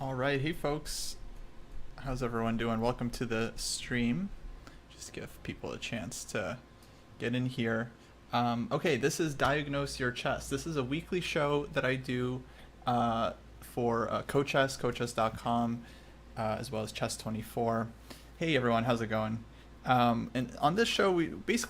All right, hey folks, how's everyone doing? Welcome to the stream. Just give people a chance to get in here. Okay, this is Diagnose Your Chess. This is a weekly show that I do for CoChess, CoChess.com, as well as Chess24. Hey everyone, how's it going? And on this show, we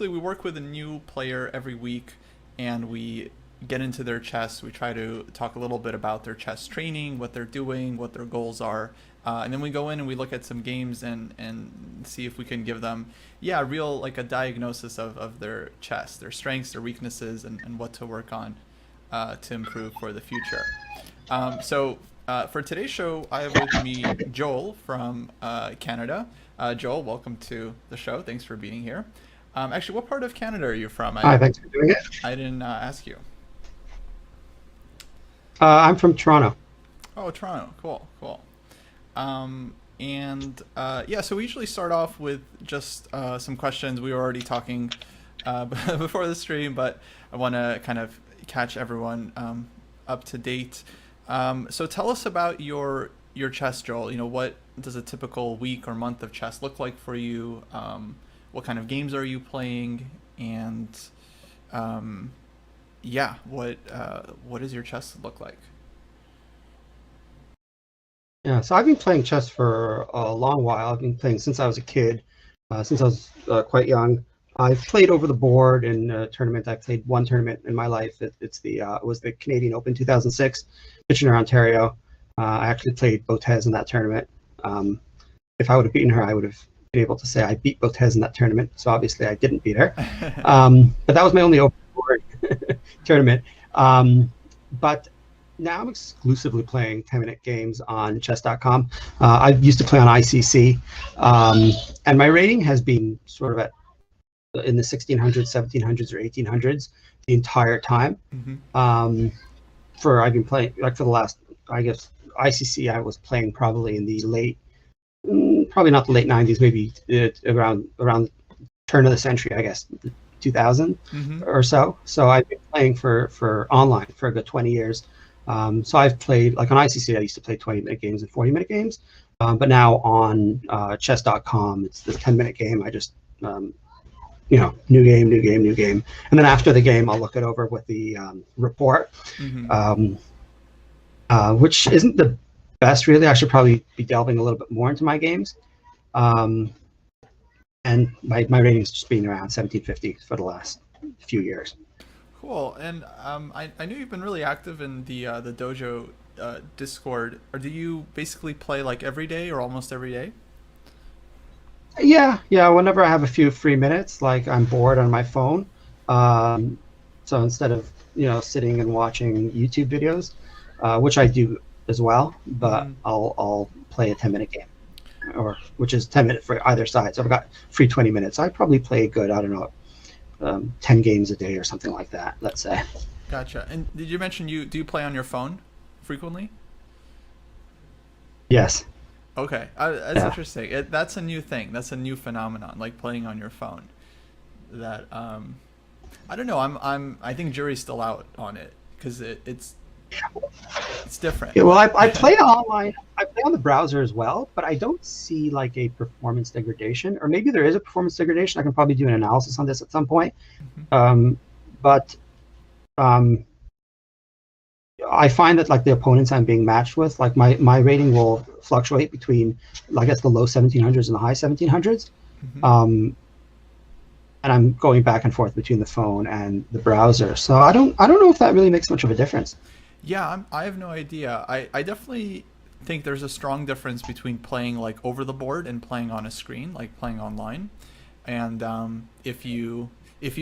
work with a new player every week, and we get into their chess. We try to talk a little bit about their chess training, what they're doing, what their goals are, and then we go in and we look at some games and see if we can give them, real like a diagnosis of their chess, their strengths, their weaknesses, and what to work on to improve for the future. So for today's show, I have with me Joel from Canada. Joel, welcome to the show. Thanks for being here. Actually, what part of Canada are you from? Hi, thanks for doing it. I didn't ask you. I'm from Toronto. Oh, Toronto. Cool, cool. So we usually start off with just some questions. We were already talking before the stream, but I want to kind of catch everyone up to date. So tell us about your chess, Joel. You know, what does a typical week or month of chess look like for you? What kind of games are you playing? And what does your chess look like? Yeah, so I've been playing chess for a long while. I've been playing since I was a kid, since I was quite young. I've played over the board in a tournament. I played one tournament in my life. It was the Canadian Open 2006, Kitchener, Ontario. I actually played Botez in that tournament. If I would have beaten her, I would have been able to say I beat Botez in that tournament. So obviously I didn't beat her. But that was my only open board tournament. But now I'm exclusively playing 10-minute games on chess.com. I used to play on ICC, and my rating has been sort of in the 1600s, 1700s, or 1800s the entire time. Mm-hmm. I've been playing for the last, I guess, ICC. I was playing probably in the probably not the late 90s, maybe around turn of the century, I guess, 2000 or so. So I've been playing for online for a good 20 years. So I've played, like on ICC, I used to play 20-minute games and 40-minute games. But now on chess.com, it's the 10-minute game. I just, new game. And then after the game, I'll look it over with the report, which isn't the best, really. I should probably be delving a little bit more into my games. And my rating's just been around 1750 for the last few years. Cool. And I knew you've been really active in the dojo Discord. Or do you basically play like every day or almost every day? Yeah. Whenever I have a few free minutes, like I'm bored on my phone, so instead of sitting and watching YouTube videos, which I do as well, but I'll play a 10-minute game, which is 10 minutes for either side. So I've got free 20 minutes. I probably play a good, I don't know, 10 games a day or something like that, let's say. Gotcha. And did you mention do you play on your phone frequently? Yes. Okay, that's interesting. That's a new thing. That's a new phenomenon, like playing on your phone. That I don't know. I think jury's still out on it because it's different. Yeah, well, I play online. I play on the browser as well, but I don't see like a performance degradation, or maybe there is a performance degradation. I can probably do an analysis on this at some point. But I find that like the opponents I'm being matched with, like my rating will fluctuate between, I guess, the low 1700s and the high 1700s. And I'm going back and forth between the phone and the browser. So I don't know if that really makes much of a difference. Yeah, I have no idea. I definitely think there's a strong difference between playing like over the board and playing on a screen, like playing online. And if you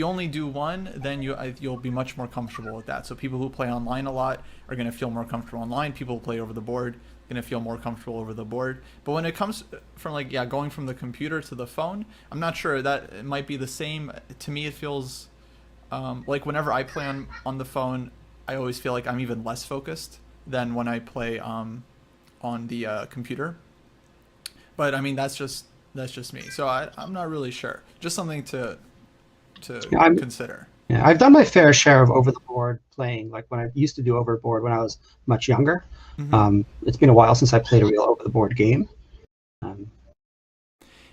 only do one, then you'll be much more comfortable with that. So people who play online a lot are going to feel more comfortable online. People who play over the board are going to feel more comfortable over the board. But when it comes from going from the computer to the phone, I'm not sure that it might be the same. To me, it feels like whenever I play on the phone, I always feel like I'm even less focused than when I play on the computer. But I mean, that's just me. So I'm not really sure. Just something to consider. Yeah, I've done my fair share of over the board playing, like when I used to do over the board when I was much younger. Mm-hmm. It's been a while since I played a real over the board game. Um,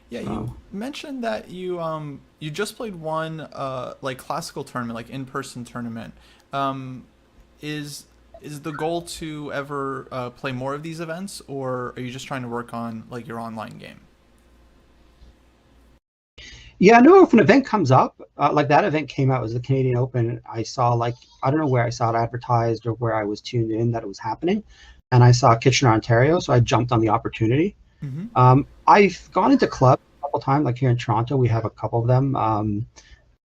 Yeah, you so mentioned that you just played one like classical tournament, like in-person tournament. Um, is is the goal to ever play more of these events, or are you just trying to work on like your online game? yeah, no, if an event comes up, like that event came out, it was the Canadian Open. I saw like I don't know where I saw it advertised or where I was tuned in that it was happening, and I saw Kitchener, Ontario, so I jumped on the opportunity. Mm-hmm. I've gone into clubs a couple times, like here in Toronto, we have a couple of them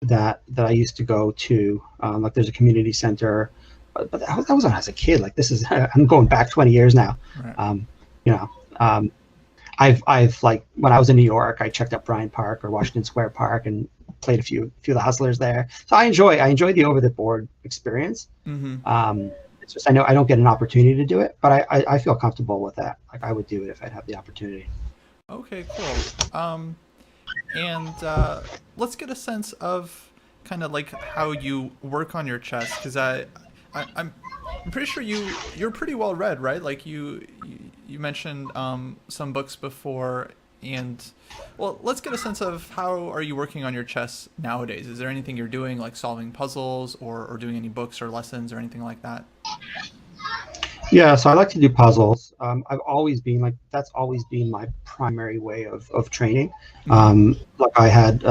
that I used to go to. Like there's a community center, but that was when I was a kid. Like this is I'm going back 20 years now. Right. You know, um, I've like when I was in New York, I checked out Bryant Park or Washington Square Park and played a few of the hustlers there. So I enjoy the over the board experience. Mm-hmm. It's just I know I don't get an opportunity to do it, but I feel comfortable with that. Like I would do it if I'd have the opportunity. Okay, cool. And let's get a sense of kind of like how you work on your chess, because I'm pretty sure you're pretty well read, right? Like you mentioned some books before, and well, let's get a sense of how are you working on your chess nowadays? Is there anything you're doing like solving puzzles or doing any books or lessons or anything like that? Yeah, so I like to do puzzles. I've always been like that's always been my primary way of training. Mm-hmm. Like I had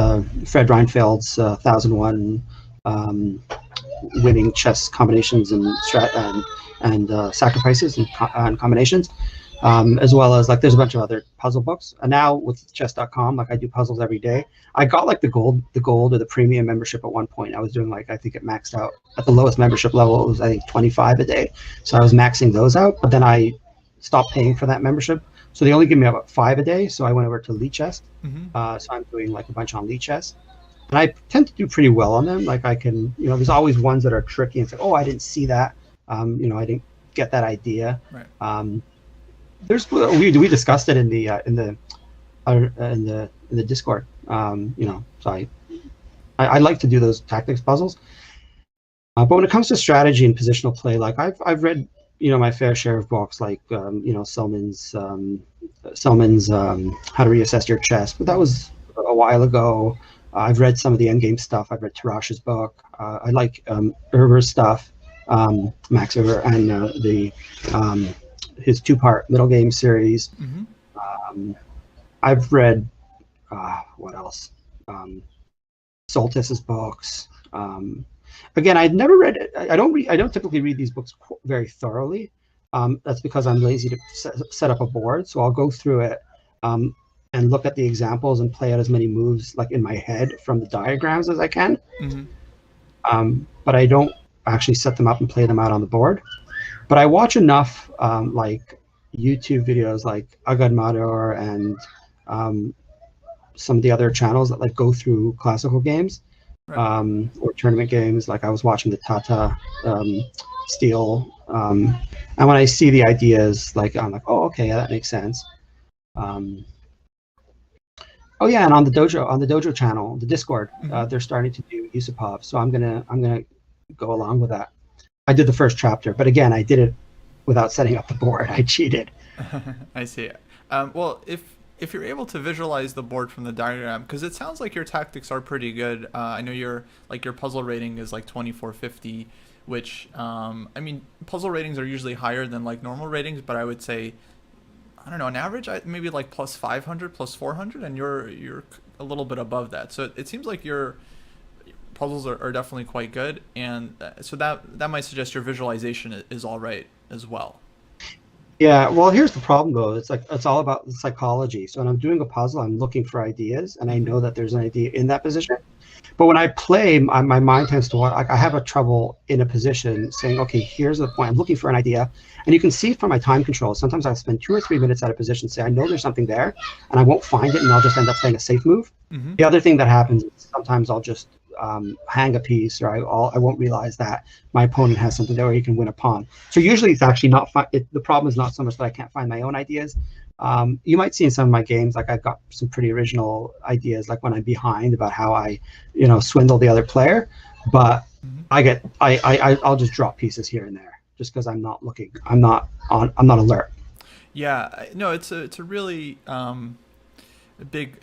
Fred Reinfeld's 1001 um, winning chess combinations and sacrifices and combinations, as well as like there's a bunch of other puzzle books. And now with chess.com, like I do puzzles every day. I got like the gold or the premium membership at one point. I was doing like I think it maxed out at the lowest membership level. It was I think 25 a day. So I was maxing those out, but then I stopped paying for that membership. So they only give me about 5 a day. So I went over to Chess. Mm-hmm. So I'm doing like a bunch on Chess. And I tend to do pretty well on them. Like I can, there's always ones that are tricky and say, oh, I didn't see that. I didn't get that idea. Right. We discussed it in the Discord. So I like to do those tactics puzzles. But when it comes to strategy and positional play, like I've read my fair share of books like Selman's How to Reassess Your Chess, but that was a while ago. I've read some of the Endgame stuff. I've read Tarash's book. I like Erver's stuff, Max Erver, and his two-part middle game series. Mm-hmm. Um, I've read what else? Soltis's books. Again, I'd never read. I don't typically read these books very thoroughly. That's because I'm lazy to set up a board. So I'll go through it and look at the examples and play out as many moves like in my head from the diagrams as I can. Mm-hmm. But I don't actually set them up and play them out on the board. But I watch enough like YouTube videos like Agad Mador and some of the other channels that like go through classical games. Right. Or tournament games. Like I was watching the Tata Steel, and when I see the ideas, like I'm like, oh, okay, yeah, that makes sense. Oh yeah, and on the dojo channel, the Discord, Mm-hmm. they're starting to do Yusupov, so I'm gonna go along with that. I did the first chapter, but again, I did it without setting up the board. I cheated. I see. Well, if you're able to visualize the board from the diagram, because it sounds like your tactics are pretty good. I know your puzzle rating is like 2450, which I mean puzzle ratings are usually higher than like normal ratings, but I would say I don't know on average maybe like plus 500, plus 400, and you're a little bit above that. So it seems like your puzzles are definitely quite good, and so that might suggest your visualization is all right as well. Yeah, well, here's the problem though. It's like it's all about the psychology. So when I'm doing a puzzle, I'm looking for ideas, and I Mm-hmm. know that there's an idea in that position. But when I play, my mind tends to like I have a trouble in a position saying, okay, here's the point. I'm looking for an idea, and you can see from my time control. Sometimes I'll spend 2 or 3 minutes at a position, say I know there's something there, and I won't find it, and I'll just end up playing a safe move. Mm-hmm. The other thing that happens is sometimes I'll just hang a piece, or I won't realize that my opponent has something there where he can win a pawn. So usually it's actually not the problem is not so much that I can't find my own ideas. You might see in some of my games, like I've got some pretty original ideas, like when I'm behind about how I, swindle the other player. but Mhm. I'll just drop pieces here and there just because I'm not looking. I'm not alert. Yeah, no, it's a really big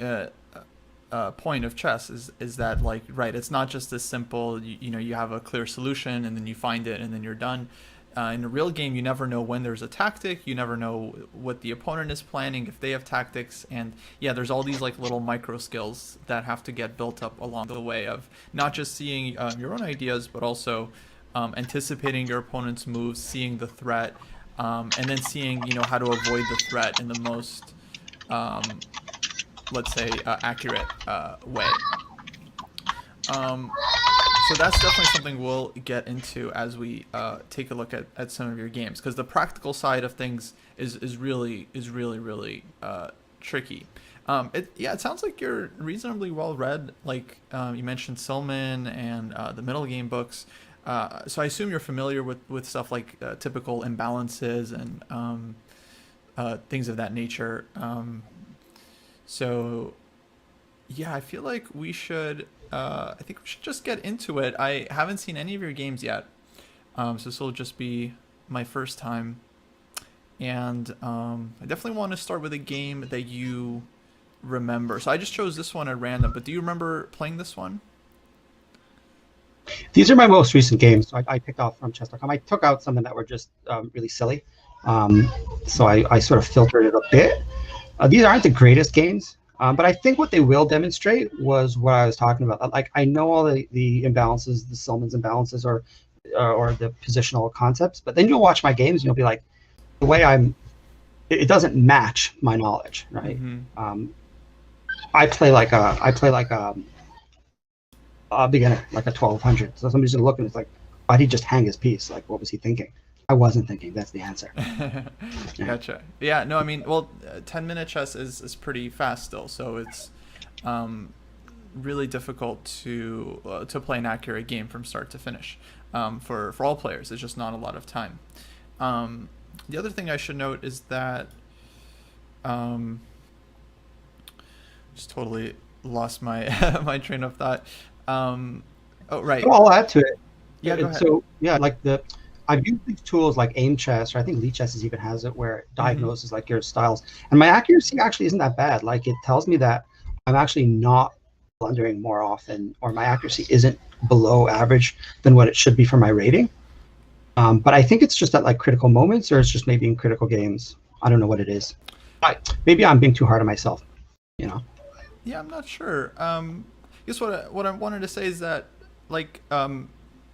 point of chess is that like right, it's not just this simple. You know, you have a clear solution and then you find it and then you're done. In a real game, you never know when there's a tactic. You never know what the opponent is planning, if they have tactics, and yeah, there's all these like little micro skills that have to get built up along the way of not just seeing your own ideas, but also anticipating your opponent's moves, seeing the threat, and then seeing how to avoid the threat in the most um, let's say accurate way. Um, so that's definitely something we'll get into as we take a look at some of your games because the practical side of things is really tricky. It sounds like you're reasonably well read. Like you mentioned Silman and the middle game books. So I assume you're familiar with stuff like typical imbalances and things of that nature. So yeah, I feel like we should. I think we should just get into it. I haven't seen any of your games yet, so this will just be my first time. And I definitely want to start with a game that you remember. So I just chose this one at random, but do you remember playing this one? These are my most recent games. So I picked off from chess.com. I took out some that were just really silly. Um, so I sort of filtered it a bit. These aren't the greatest games, but I think what they will demonstrate was what I was talking about. Like I know all the imbalances, the Silman's imbalances, or the positional concepts, but then you'll watch my games and you'll be like, the way it doesn't match my knowledge, right? Mm-hmm. Um, I play like a beginner, like a 1200. So somebody's gonna look and it's like, why'd he just hang his piece? Like, what was he thinking? I wasn't thinking. That's the answer. Yeah. Gotcha. Yeah, no, I mean, well, 10-minute chess is pretty fast still, so it's um, really difficult to play an accurate game from start to finish for all players. It's just not a lot of time. Um, the other thing I should note is that um, just totally lost my my train of thought. Um, oh, right. So I'll add to it. Yeah, go ahead. So yeah, like I've used these tools like aim chess, or I think Lee chess even has it, where it Mm-hmm. diagnoses like your styles, and my accuracy actually isn't that bad. Like it tells me that I'm actually not blundering more often, or my accuracy isn't below average than what it should be for my rating. But I think it's just at like critical moments, or it's just maybe in critical games. I don't know what it is. Maybe I'm being too hard on myself. You know. Yeah, I'm not sure. I guess what I wanted to say is that like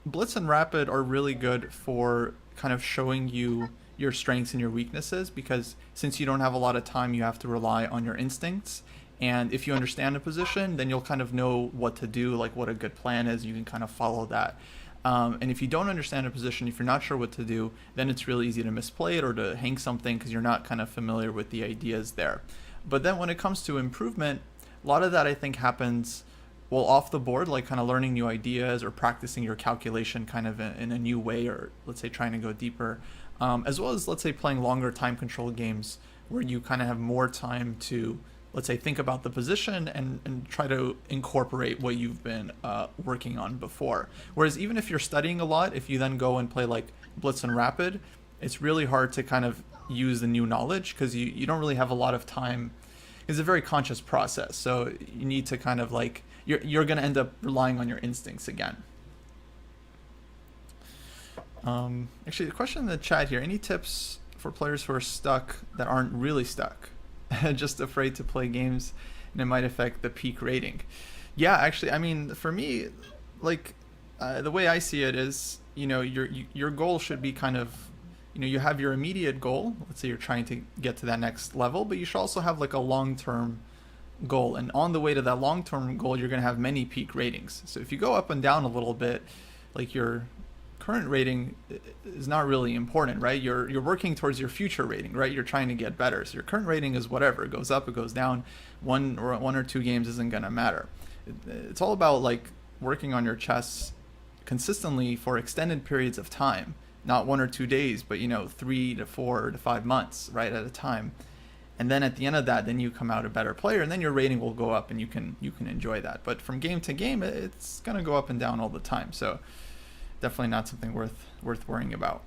Blitz and Rapid are really good for kind of showing you your strengths and your weaknesses because since you don't have a lot of time, you have to rely on your instincts. And if you understand a position, then you'll kind of know what to do, like what a good plan is. You can kind of follow that. And if you don't understand a position, if you're not sure what to do, then it's really easy to misplay it or to hang something because you're not kind of familiar with the ideas there. But then when it comes to improvement, a lot of that I think happens well off the board, like kind of learning new ideas or practicing your calculation kind of in a new way, or let's say trying to go deeper, as well as let's say playing longer time control games where you kind of have more time to let's say think about the position and try to incorporate what you've been working on before. Whereas even if you're studying a lot, if you then go and play like Blitz and Rapid, it's really hard to kind of use the new knowledge because you don't really have a lot of time. It's a very conscious process, so you need to kind of like you're going to end up relying on your instincts again. Actually, the question in the chat here: any tips for players who are stuck that aren't really stuck, just afraid to play games, and it might affect the peak rating? Yeah, actually, I mean, for me, like the way I see it is, your goal should be kind of, you have your immediate goal. Let's say you're trying to get to that next level, but you should also have like a long term goal. And on the way to that long term goal, you're going to have many peak ratings. So if you go up and down a little bit, like your current rating is not really important, right? You're working towards your future rating, right? You're trying to get better. So your current rating is whatever. It goes up, it goes down. One or two games isn't going to matter. It's all about like working on your chess consistently for extended periods of time, not 1 or 2 days, but 3 to 4 to 5 months, right, at a time. and then at the end of that, then you come out a better player, and then your rating will go up, and you can enjoy that. But from game to game, it's gonna go up and down all the time. So definitely not something worth worrying about.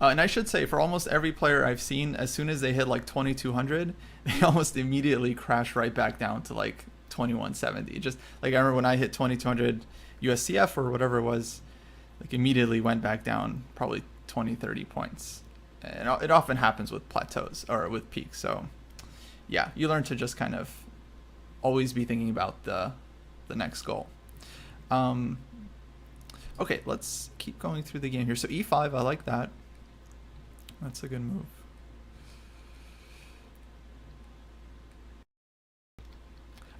And I should say, for almost every player I've seen, as soon as they hit like 2200, they almost immediately crash right back down to like 2170. Just like I remember when I hit 2200 USCF or whatever it was, like immediately went back down probably 20, 30 points. And it often happens with plateaus or with peaks. So yeah, you learn to just kind of always be thinking about the next goal. Okay, let's keep going through the game here. So E5, I like that. That's a good move.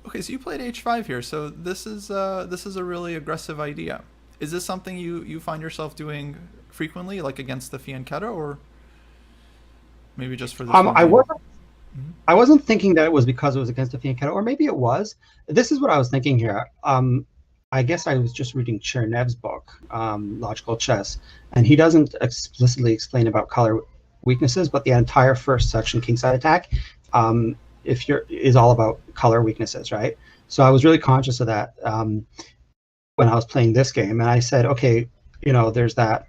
Okay, so you played H5 here. So this is a really aggressive idea. Is this something you find yourself doing frequently, like against the Fianchetto, or maybe just for this one? I wasn't thinking that it was because it was against the Fianchetto, or maybe it was. This is what I was thinking here. I guess I was just reading Chernev's book, Logical Chess, and he doesn't explicitly explain about color weaknesses, but the entire first section, Kingside Attack, is all about color weaknesses, right? So I was really conscious of that when I was playing this game, and I said, okay, there's that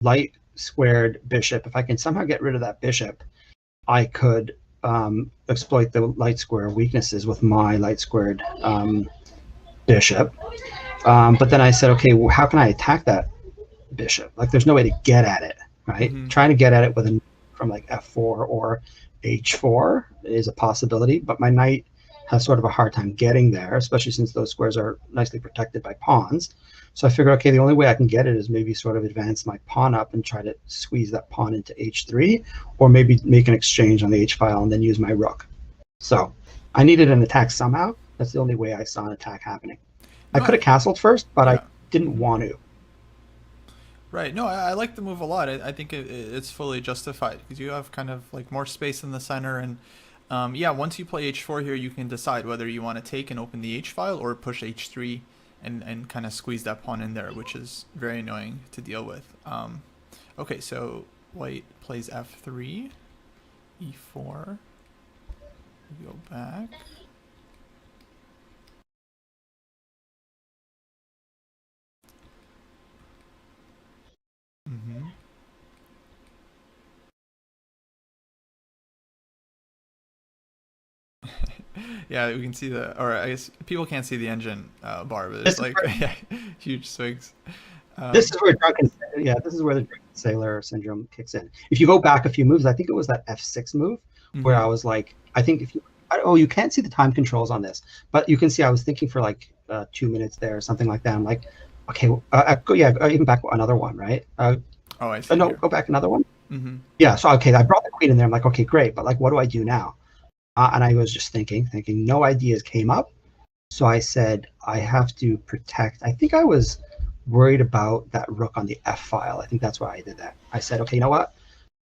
light squared bishop. If I can somehow get rid of that bishop, I could exploit the light square weaknesses with my light squared bishop. But then I said, okay, well, how can I attack that bishop? Like, there's no way to get at it, right? Trying to get at it from like f4 or h4 is a possibility, but my knight has sort of a hard time getting there, especially since those squares are nicely protected by pawns. So I figured, okay, the only way I can get it is maybe sort of advance my pawn up and try to squeeze that pawn into h3, or maybe make an exchange on the h file and then use my rook. So I needed an attack somehow. That's the only way I saw an attack happening. I could have castled first, but I didn't want to. Right. No, I like the move a lot. I think it's fully justified because you have kind of like more space in the center, and yeah, once you play h4 here, you can decide whether you want to take and open the h file or push h3 and kind of squeeze that pawn in there, which is very annoying to deal with. Okay, so white plays f3, e4, we go back. Yeah, we can see or I guess people can't see the engine bar, but it's like huge swings. This is where the drunken sailor syndrome kicks in. If you go back a few moves, I think it was that f6 move where I was like, I think you can't see the time controls on this, but you can see I was thinking for like 2 minutes there or something like that. I'm like, okay, even back another one, right? I see. No, go back another one. Yeah, so okay, I brought the queen in there. I'm like, okay, great, but like, what do I do now? And I was just thinking, no ideas came up. So I said, I have to protect. I think I was worried about that rook on the f file. I think that's why I did that. I said, okay, you know what?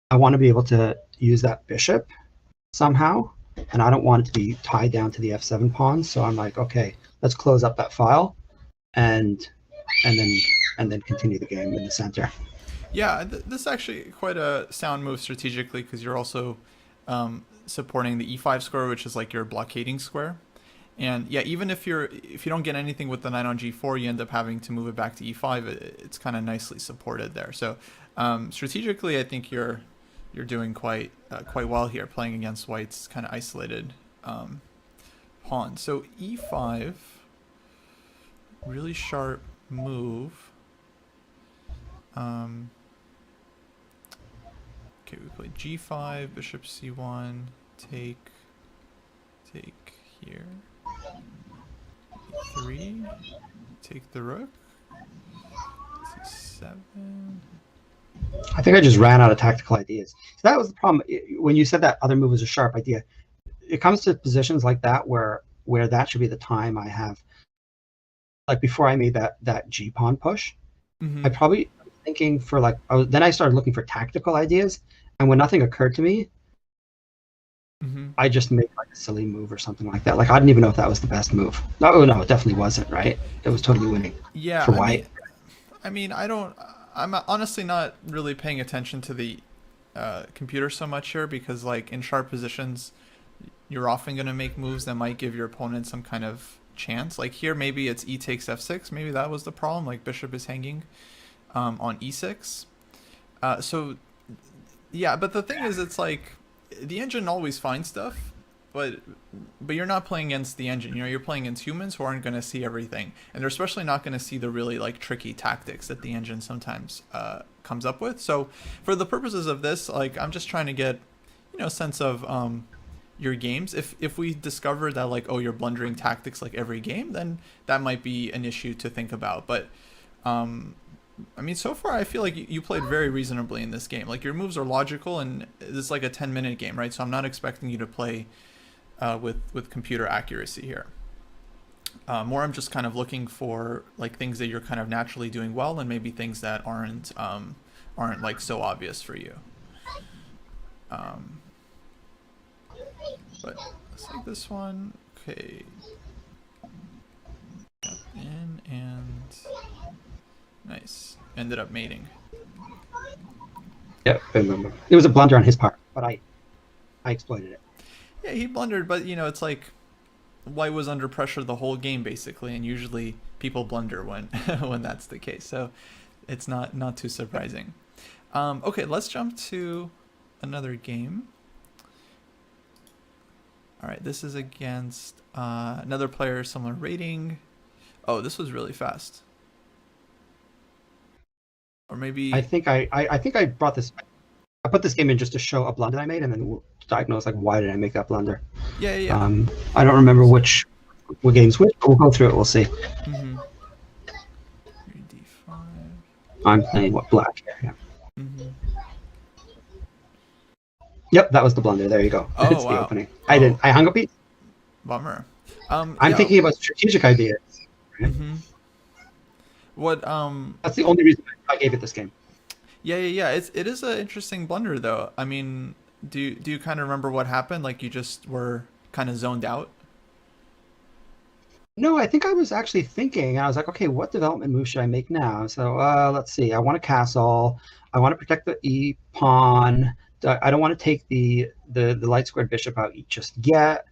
I want to be able to use that bishop somehow, and I don't want it to be tied down to the f7 pawn. So I'm like, okay, let's close up that file, and then continue the game in the center. Yeah, this is actually quite a sound move strategically because you're also supporting the e5 square, which is like your blockading square. And yeah, even if you don't get anything with the knight on g4, you end up having to move it back to e5. It's kind of nicely supported there. So strategically, I think you're doing quite well here, playing against white's kind of isolated pawn. So e5, really sharp move. Okay, we play g5, bishop c1, take here, e3, take the rook, c7. I think I just ran out of tactical ideas. So that was the problem. When you said that other move was a sharp idea, it comes to positions like that where that should be the time I have, like before I made that g pawn push. I probably thinking for like, then I started looking for tactical ideas, and when nothing occurred to me, I just made like a silly move or something like that. Like I didn't even know if that was the best move. No, it definitely wasn't, right? It was totally winning. Yeah, for white. I'm honestly not really paying attention to the computer so much here because like in sharp positions, you're often going to make moves that might give your opponent some kind of chance. Like here, maybe it's e takes f6. Maybe that was the problem. Like bishop is hanging on e6. So yeah, but the thing is, it's like the engine always finds stuff, but you're not playing against the engine. You're playing against humans who aren't going to see everything, and they're especially not going to see the really like tricky tactics that the engine sometimes comes up with. So for the purposes of this, like I'm just trying to get a sense of your games. If we discover that like, oh, you're blundering tactics like every game, then that might be an issue to think about. But I mean, so far I feel like you played very reasonably in this game. Like your moves are logical, and it's like a 10-minute game, right? So I'm not expecting you to play with computer accuracy here. More, I'm just kind of looking for like things that you're kind of naturally doing well, and maybe things that aren't like so obvious for you. But let's take this one. Okay. Got in and nice. Ended up mating. Yeah, I remember. It was a blunder on his part, but I exploited it. Yeah, he blundered, but it's like White was under pressure the whole game basically, and usually people blunder when when that's the case. So it's not too surprising. Okay, let's jump to another game. All right, this is against another player, similar rating. Oh, this was really fast. Or maybe I think I brought this. I put this game in just to show a blunder I made, and then we'll diagnose like why did I make that blunder. Yeah. I don't remember what games which, but we'll go through it. We'll see. Mm-hmm. D5. I'm playing black here. Yeah. Mm-hmm. Yep, that was the blunder. There you go. Oh, It's wow. the opening. I hung a piece. Bummer. I'm Yeah. thinking about strategic ideas. Mm-hmm. What That's the only reason I gave it this game. Yeah. It is an interesting blunder though. I mean, do you kind of remember what happened? Like you just were kind of zoned out? No, I think I was actually thinking. I was like, okay, what development move should I make now? So let's see. I want to castle. I want to protect the e pawn. I don't want to take the light squared bishop out just yet.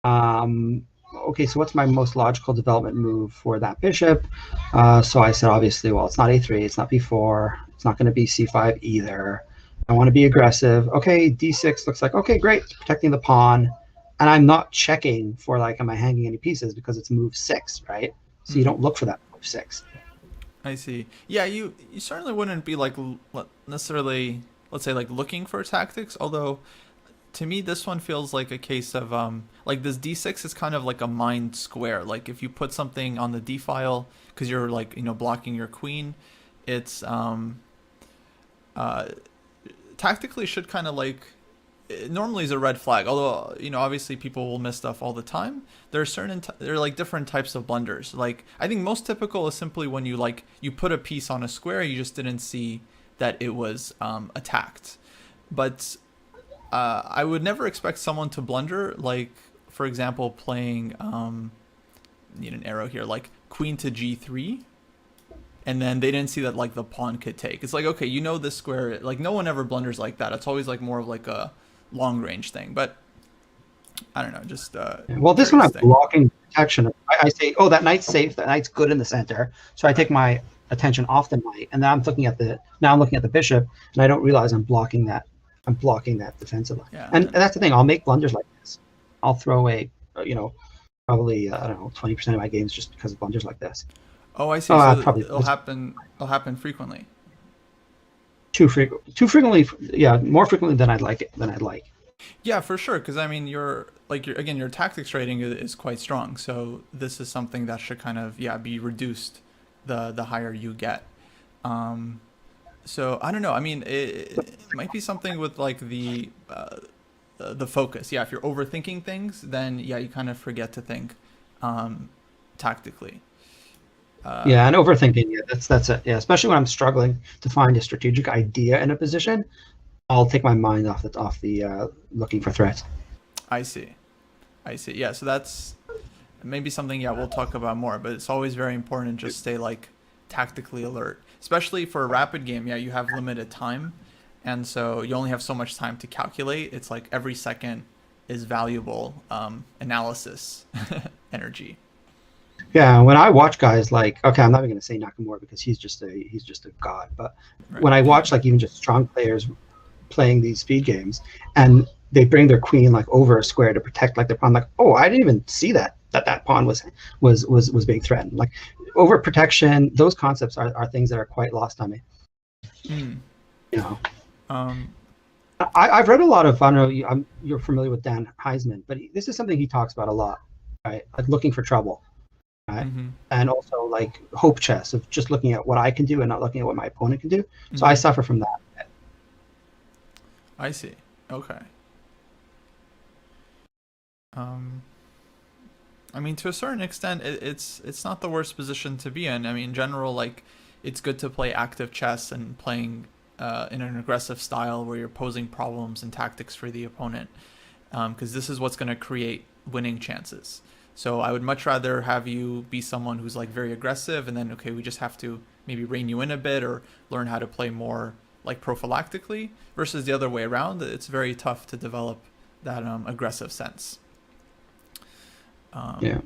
Okay, so what's my most logical development move for that bishop? So I said, obviously, well, it's not a3, it's not b4, it's not going to be c5 either. I want to be aggressive. Okay, d6 looks like, okay, great, it's protecting the pawn. And I'm not checking for, like, am I hanging any pieces because it's move 6, right? So you don't look for that move 6. I see. Yeah, you certainly wouldn't be like necessarily, let's say, like looking for tactics, although to me this one feels like a case of like this d6 is kind of like a mined square. Like if you put something on the d file because you're like blocking your queen, it's tactically should kind of like it normally is a red flag, although obviously people will miss stuff all the time. There are there are like different types of blunders. Like I think most typical is simply when you put a piece on a square, you just didn't see that it was attacked. But I would never expect someone to blunder, like for example playing need an arrow here, like queen to g3, and then they didn't see that like the pawn could take. It's like, okay, this square, like no one ever blunders like that. It's always like more of like a long range thing. But I don't know, just well, this one I'm blocking protection. I say, oh, that knight's safe, that knight's good in the center, so I take my attention off the knight, and then I'm looking at the bishop, and I don't realize I'm blocking that defensive line. Yeah, and that's the thing, I'll make blunders like this. I'll throw away probably I don't know, 20% of my games just because of blunders like this. Oh, I see. So probably it'll happen frequently. Too frequently, yeah, more frequently than I'd like. Yeah, for sure. Because I mean, your tactics rating is quite strong. So this is something that should kind of be reduced the higher you get. So I don't know. I mean, it might be something with like the focus. Yeah, if you're overthinking things, then you kind of forget to think tactically. Yeah, and overthinking. Yeah, that's it. Yeah, especially when I'm struggling to find a strategic idea in a position, I'll take my mind off the looking for threats. I see. Yeah, so that's maybe something we'll talk about more. But it's always very important to just stay like tactically alert, especially for a rapid game. Yeah, you have limited time, and so you only have so much time to calculate. It's like every second is valuable analysis energy. Yeah, when I watch guys like, okay, I'm not even going to say Nakamura because he's just a god. But Right. when I watch like even just strong players playing these speed games, and they bring their queen like over a square to protect like their pawn, like, oh, I didn't even see that pawn was being threatened. Like over protection, those concepts are things that are quite lost on me. Mm. You know, Um, I've read a lot of, I don't know, you're familiar with Dan Heisman, but this is something he talks about a lot, right? Like looking for trouble, right? mm-hmm, And also like hope chess of just looking at what I can do and not looking at what my opponent can do. So I mm-hmm. suffer from that. I see. Okay. Um, I mean, to a certain extent, it's not the worst position to be in. I mean, in general, like it's good to play active chess and playing in an aggressive style where you're posing problems and tactics for the opponent, because this is what's going to create winning chances. So I would much rather have you be someone who's like very aggressive, and then okay, we just have to maybe rein you in a bit or learn how to play more like prophylactically, versus the other way around. It's very tough to develop that aggressive sense. Yeah.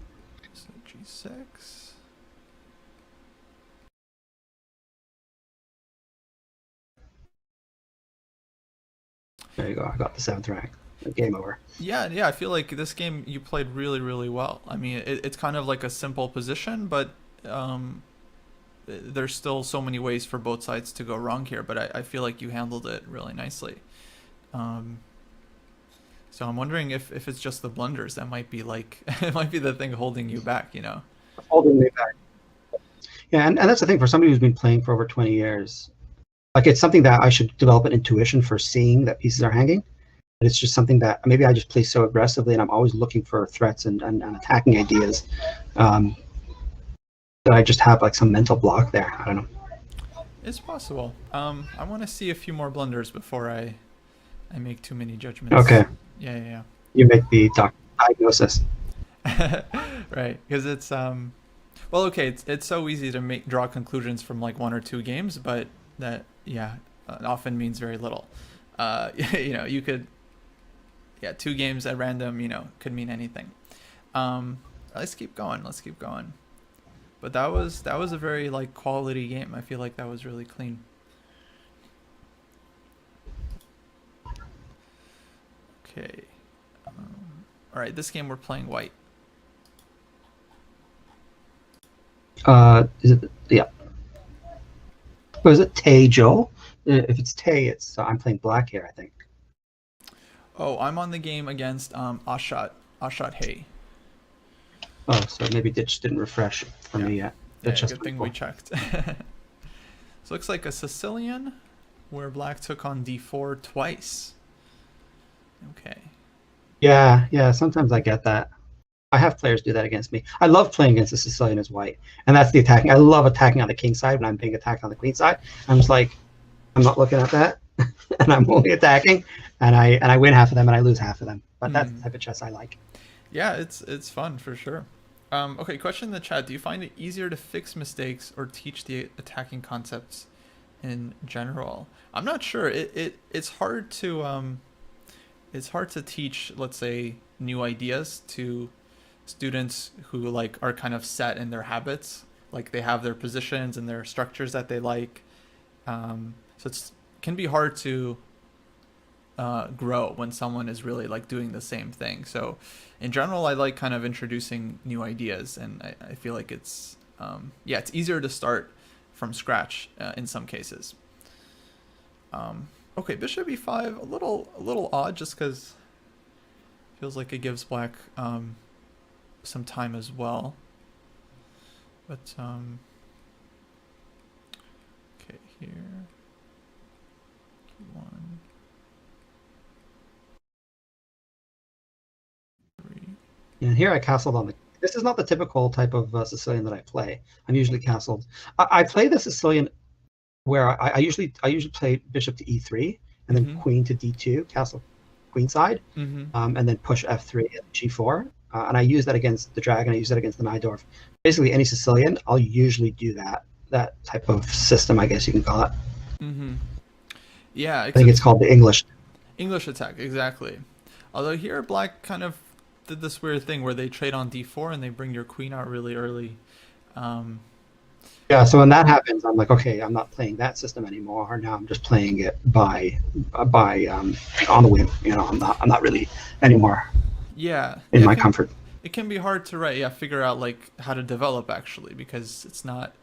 So G6. There you go. I got the seventh rank. Game over. Yeah. I feel like this game you played really, really well. I mean, it's kind of like a simple position, but there's still so many ways for both sides to go wrong here. But I feel like you handled it really nicely. So I'm wondering if it's just the blunders that might be like it might be the thing holding you back. Holding me back. Yeah, and that's the thing for somebody who's been playing for over 20 years. Like it's something that I should develop an intuition for seeing that pieces are hanging. But it's just something that maybe I just play so aggressively, and I'm always looking for threats and attacking ideas. Um, that I just have like some mental block there. I don't know. It's possible. I want to see a few more blunders before I make too many judgments. Okay, Yeah. you make the diagnosis. Right, because it's well, okay, it's so easy to draw conclusions from like one or two games, but that often means very little. You could two games at random, could mean anything. Let's keep going. But that was a very like quality game. I feel like that was really clean. Okay. All right, this game we're playing white. Is it? Yeah. Or is it Tay Joe? If it's Tay, it's I'm playing black here, I think. Oh, I'm on the game against Ashat Hay. Oh, so maybe it just didn't refresh for me yet. That's just good thing we checked. So looks like a Sicilian, where black took on d4 twice. Okay. Yeah. Sometimes I get that. I have players do that against me. I love playing against the Sicilian as white, and that's the attacking. I love attacking on the king side when I'm being attacked on the queen side. I'm just like, I'm not looking at that, and I'm only attacking, and I win half of them and I lose half of them. But that's the type of chess I like. Yeah, it's fun for sure. Okay, question in the chat: do you find it easier to fix mistakes or teach the attacking concepts in general? I'm not sure. It's hard to teach, let's say, new ideas to students who like are kind of set in their habits, like they have their positions and their structures that they like. So it can be hard to grow when someone is really like doing the same thing. So in general, I like kind of introducing new ideas, and I feel like it's it's easier to start from scratch in some cases. Okay, bishop e5, a little odd, just because feels like it gives black some time as well. But okay, here one, three. And here I castled on the. This is not the typical type of Sicilian that I play. I'm usually castled. I play the Sicilian where I usually play bishop to e3 and then queen to d2, castle queen side, and then push f3 and g4. And I use that against the dragon. I use that against the Najdorf. Basically, any Sicilian, I'll usually do that type of system, I guess you can call it. Yeah, I think it's except called the English. English attack, exactly. Although here, black kind of did this weird thing where they trade on d4 and they bring your queen out really early. Um, Yeah, so when that happens, I'm like, okay, I'm not playing that system anymore. Now I'm just playing it by on the whim. I'm not really anymore yeah, in yeah, my comfort. it can be hard to figure out like how to develop actually because it's not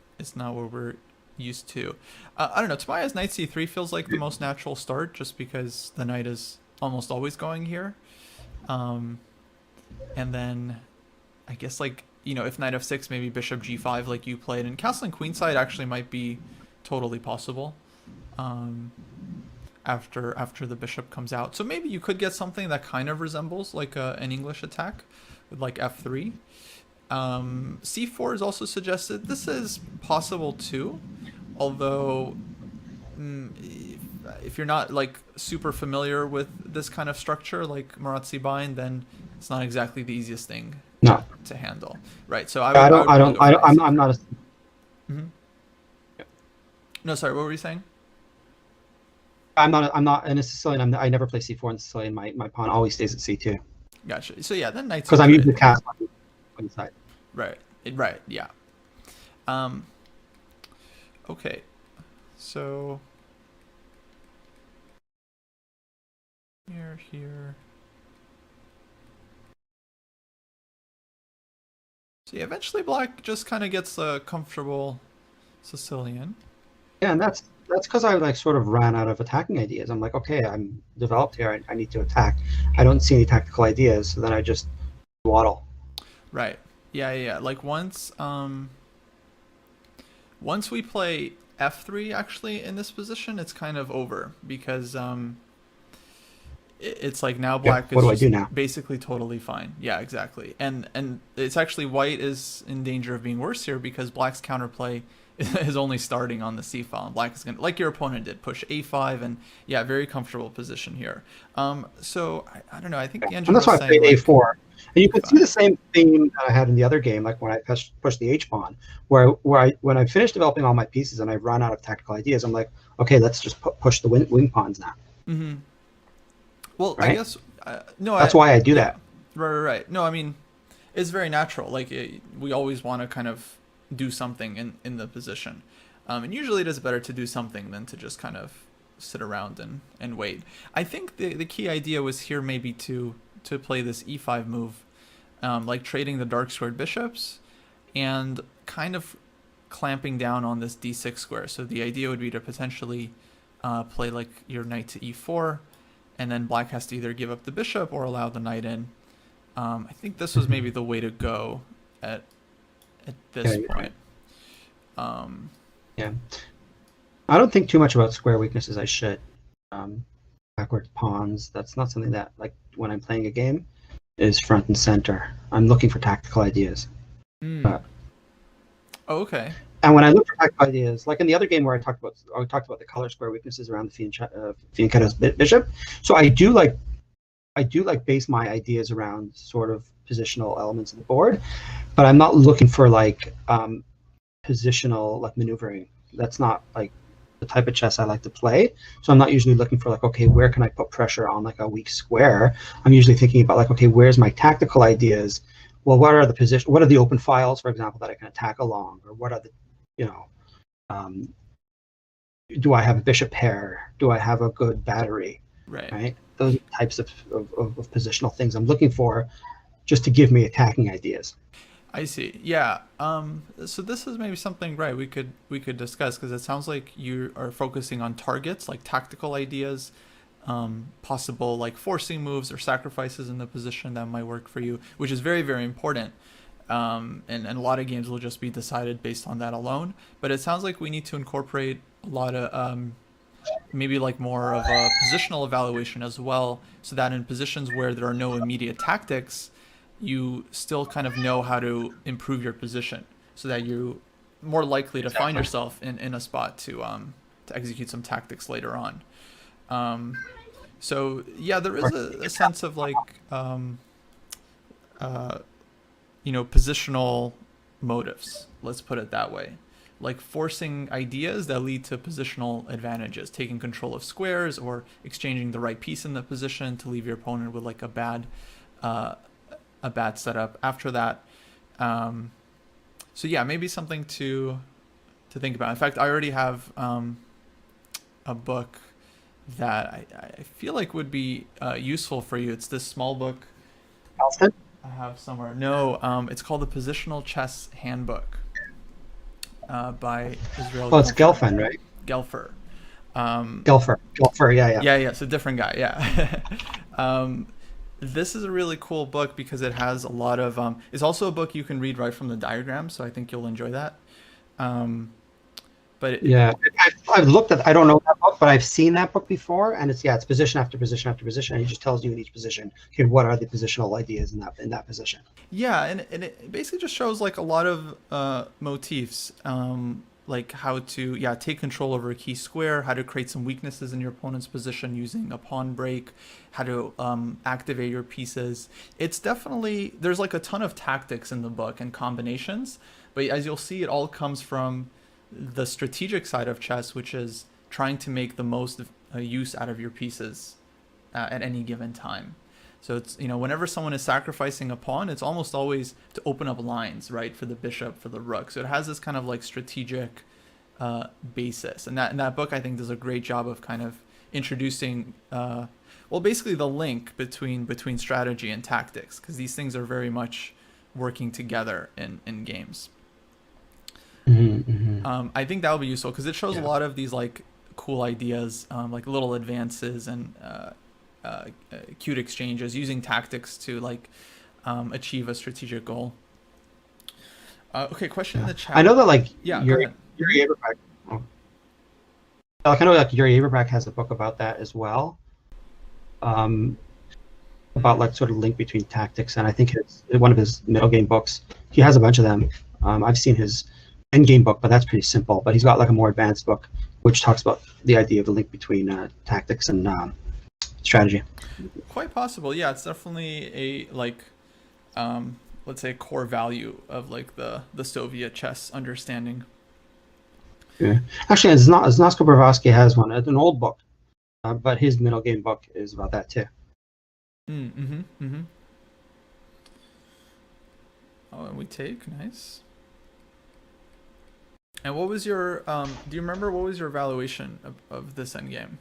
what we're used to. I don't know. Tamaya's knight c3 feels like the most natural start just because the knight is almost always going here. Um, and then I guess like if knight f6 maybe bishop g5 like you played and castling queenside actually might be totally possible. Um, after the bishop comes out. So maybe you could get something that kind of resembles like an English attack with like f3. C4 is also suggested. This is possible too, although if you're not like super familiar with this kind of structure like Maratsi bind, then it's not exactly the easiest thing No, to handle. Right. So I I would don't, I probably don't, go for knight I'm c3. not a. Mm-hmm. No, sorry. What were you saying? I'm not in a Sicilian. I never play c4 in Sicilian. My pawn always stays at c2 Gotcha. So yeah, then knight because I'm c3 I usually think. cast on one side. Right. Right. Yeah. Um. Okay. So here. So yeah, eventually black just kind of gets a comfortable Sicilian. Yeah, and that's because I like sort of ran out of attacking ideas. I'm like, okay, I'm developed here. I need to attack. I don't see any tactical ideas, so then I just waddle. Right. Yeah. Like once we play f3 actually in this position, it's kind of over because it's like now Yeah, black what is do I just do now? basically totally fine. Yeah, exactly. And it's actually white is in danger of being worse here because black's counterplay is only starting on the c file. And black is gonna, like your opponent did, push a5 and yeah, very comfortable position here. So I don't know. I think the And engine that's was why I saying played like a4. And you can see e5. the same theme that I had in the other game, like when I pushed the h pawn, where when I finished developing all my pieces and I run out of tactical ideas, I'm like, okay, let's just push the wing pawns now, Mm-hmm. Well, I right? guess no. That's why I do Yeah. that. Right. No, I mean it's very natural. Like we always want to kind of do something in the position, and usually it is better to do something than to just kind of sit around and wait. I think the key idea was here maybe to play this e5 move, like trading the dark squared bishops, and kind of clamping down on this d6 square. So the idea would be to potentially play like your knight to e4, and then black has to either give up the bishop or allow the knight in. I think this was maybe the way to go at Yeah, this you're point. right. Yeah, I don't think too much about square weaknesses. I should. Um, Backward pawns. That's not something that, like, when I'm playing a game, is front and center. I'm looking for tactical ideas. Mm. Uh, Oh, okay. and when I look for tactical ideas, like in the other game where I talked about the color square weaknesses around the fianchetto's bishop. So I do like base my ideas around sort of positional elements of the board, but I'm not looking for like positional like maneuvering. That's not like the type of chess I like to play. So I'm not usually looking for like, okay, where can I put pressure on like a weak square? I'm usually thinking about like, okay, where's my tactical ideas? Well, what are the open files, for example, that I can attack along? Or what are the, you know, um, do I have a bishop pair? Do I have a good battery? Right. Right? Those are the types of positional things I'm looking for just to give me attacking ideas. I see. Yeah. So this is maybe something right we could discuss because it sounds like you are focusing on targets like tactical ideas, possible like forcing moves or sacrifices in the position that might work for you, which is very very important. And a lot of games will just be decided based on that alone. But it sounds like we need to incorporate a lot of maybe like more of a positional evaluation as well, so that in positions where there are no immediate tactics, you still kind of know how to improve your position, so that you're more likely to find Exactly. yourself in a spot to execute some tactics later on. Um, so yeah, there is a sense of like uh, positional motives. Let's put it that way. like forcing ideas that lead to positional advantages, taking control of squares or exchanging the right piece in the position to leave your opponent with like a bad setup after that. So yeah, maybe something to think about. In fact, I already have a book that I feel like would be useful for you. It's this small book Alston? I have somewhere. No, it's called the Positional Chess Handbook by Israel. Oh, it's Gelfand, right? Gelfer. Gelfer, yeah. Yeah, it's a different guy. Yeah. This is a really cool book because it has a lot of. It's also a book you can read right from the diagram, so I think you'll enjoy that. Yeah, I've looked at. I don't know that book, but I've seen that book before, and it's position after position after position, and he just tells you in each position, okay, what are the positional ideas in that position. Yeah, and it basically just shows like a lot of motifs, like how to take control over a key square, how to create some weaknesses in your opponent's position using a pawn break, how to activate your pieces. It's definitely, there's like a ton of tactics in the book and combinations, but as you'll see, it all comes from the strategic side of chess, which is trying to make the most use out of your pieces at any given time. So it's, whenever someone is sacrificing a pawn, it's almost always to open up lines, right, for the bishop, for the rook. So it has this kind of like strategic basis, and that book I think does a great job of kind of introducing, basically the link between strategy and tactics, because these things are very much working together in games. I think that would be useful because it shows a lot of these like cool ideas, like little advances and cute exchanges using tactics to like achieve a strategic goal. Okay, question in the chat. I know that like Yuri Averback. Like I know like Yuri Averback has a book about that as well. About like sort of link between tactics, and I think it's one of his middle game books. He has a bunch of them. I've seen his Endgame book, but that's pretty simple. But he's got like a more advanced book, which talks about the idea of the link between tactics and strategy. Quite possible, yeah. It's definitely a like, let's say, core value of like the Soviet chess understanding. Yeah, actually, Znasko Bravosky has one. It's an old book, but his middle game book is about that too. Oh, and we take nice. And what was your, do you remember what was your evaluation of this endgame?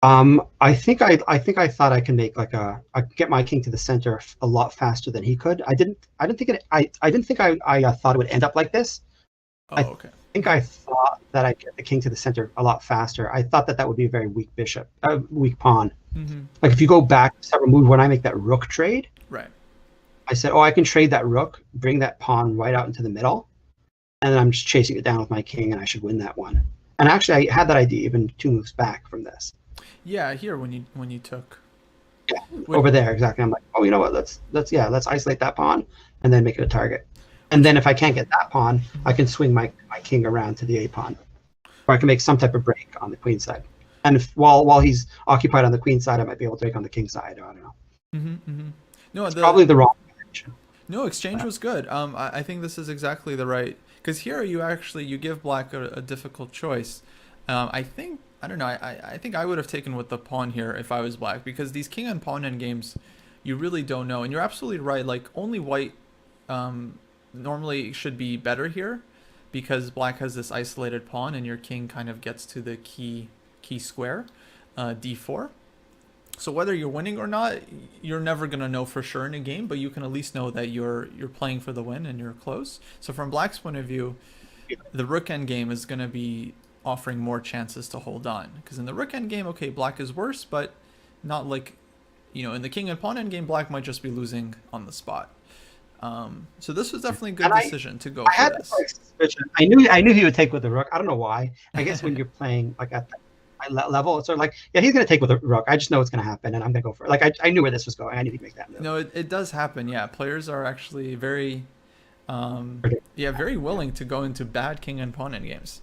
I think I thought I can make like I could get my king to the center a lot faster than he could. I didn't think I thought it would end up like this. Oh, okay. I think I thought that I'd get the king to the center a lot faster. I thought that would be a very weak weak pawn. Like if you go back several moves when I make that rook trade, right? I said, I can trade that rook, bring that pawn right out into the middle, and then I'm just chasing it down with my king, and I should win that one. And actually, I had that idea even 2 moves back from this. Yeah, here when you took. Yeah, over there exactly. I'm like, you know what? Let's isolate that pawn and then make it a target. And then if I can't get that pawn, I can swing my king around to the a pawn, or I can make some type of break on the queen side. And if while he's occupied on the queen side, I might be able to break on the king side. I don't know. No, it's probably the wrong direction. No, exchange was good. I think this is exactly the right, because here you give black a difficult choice. I think I would have taken with the pawn here if I was black, because these king and pawn endgames, you really don't know. And you're absolutely right. Like only white normally should be better here, because black has this isolated pawn and your king kind of gets to the key square, d4. So whether you're winning or not, you're never going to know for sure in a game, but you can at least know that you're playing for the win and you're close. So from black's point of view, the rook endgame is going to be offering more chances to hold on, because in the rook endgame, okay, black is worse, but not like, in the king and pawn endgame, black might just be losing on the spot. So this was definitely a good decision to go for this. Suspicion. I knew he would take with the rook. I don't know why. I guess when you're playing like at that level, it's sort of like, yeah, he's going to take with the rook. I just know it's going to happen, and I'm going to go for it. Like I knew where this was going. I need to make that move. No, it does happen. Yeah, players are actually very, very willing to go into bad king and pawn endgames.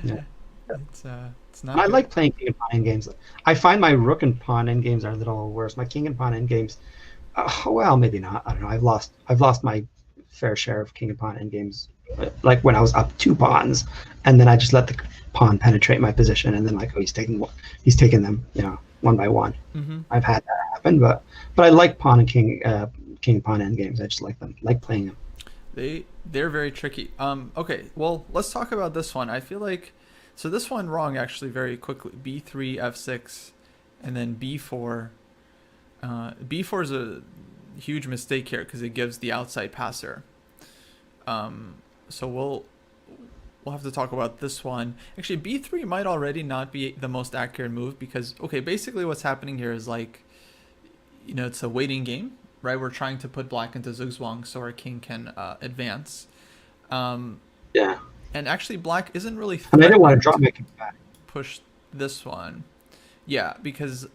Yeah. It's not. I like playing king and pawn endgames. I find my rook and pawn endgames are a little worse. My king and pawn endgames, well, maybe not. I don't know. I've lost my fair share of king and pawn endgames, like when I was up 2 pawns, and then I just let the pawn penetrate my position, and then like, oh, he's taking them, one by one. Mm-hmm. I've had that happen, but I like pawn and king, king and pawn endgames. I just like them, like playing them. They're very tricky. Okay, well, let's talk about this one. I feel like, so this one wrong actually very quickly. B3, F6, and then B4. B4 is a huge mistake here because it gives the outside passer. So we'll have to talk about this one. Actually, B3 might already not be the most accurate move because, okay, basically what's happening here is like, it's a waiting game, right? We're trying to put black into zugzwang so our king can advance. Yeah. And actually, black isn't really And I didn't want to drop my king back. push this one. Yeah, because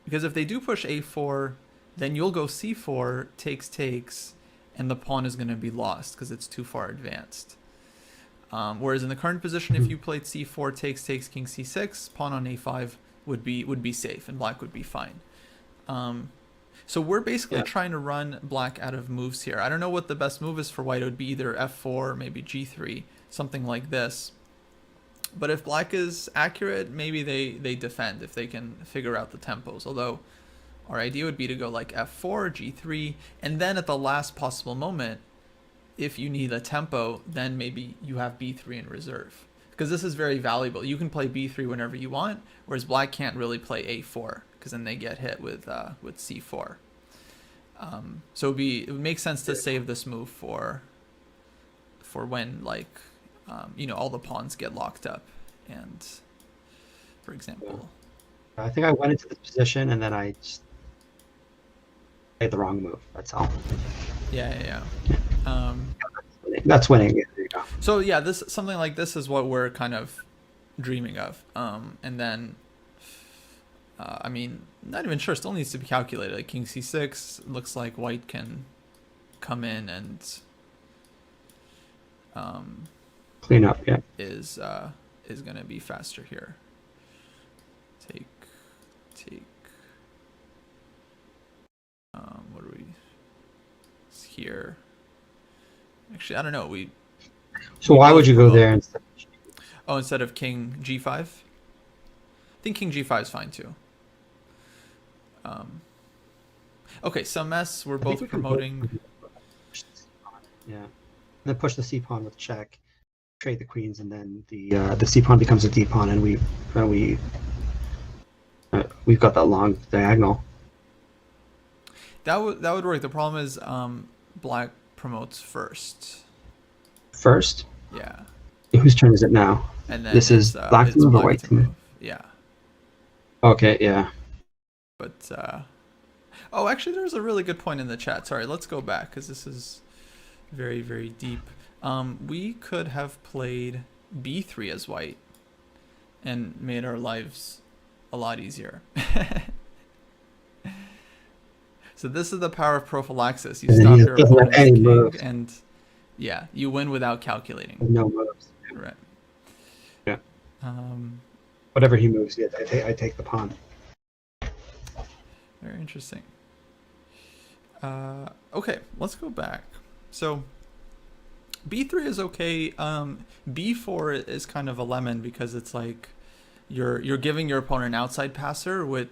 if they do push a4, then you'll go c4, takes, and the pawn is going to be lost because it's too far advanced. Whereas in the current position, if you played c4, takes, king c6, pawn on a5 would be safe, and black would be fine. So we're basically trying to run black out of moves here. I don't know what the best move is for white. It would be either f4 or maybe g3, something like this. But if black is accurate, maybe they defend if they can figure out the tempos. Although our idea would be to go like f4, g3, and then at the last possible moment, if you need a tempo, then maybe you have b3 in reserve. Because this is very valuable. You can play b3 whenever you want, whereas black can't really play a4 because then they get hit with c4. So it would make sense to save this move for when like all the pawns get locked up, and for example, I think I went into this position and then I just made the wrong move. That's all. Yeah. That's winning. Yeah, there you go. So yeah, something like this is what we're kind of dreaming of, and then. Not even sure. Still needs to be calculated. Like king c6 looks like white can come in and clean up. Yeah, is gonna be faster here. Take. What are we? It's here. Actually, I don't know. So why would you go there instead? Instead of king g5. I think king g5 is fine too. Okay, so mess, we're both promoting. Yeah, and then push the c pawn with check, trade the queens, and then the c pawn becomes a d pawn, and we've got that long diagonal. That would work. The problem is black promotes first. First? Yeah. Whose turn is it now? And then this is black to move or white to move? Yeah. Okay, yeah. But actually there's a really good point in the chat. Sorry, let's go back because this is very, very deep. We could have played b3 as white and made our lives a lot easier. So this is the power of prophylaxis. You stop your opponent's king and you win without calculating. No moves. Right. Yeah. Whatever he moves, yeah, I take the pawn. Very interesting. Okay, let's go back. So b3 is okay. B4 is kind of a lemon because it's like you're giving your opponent an outside passer.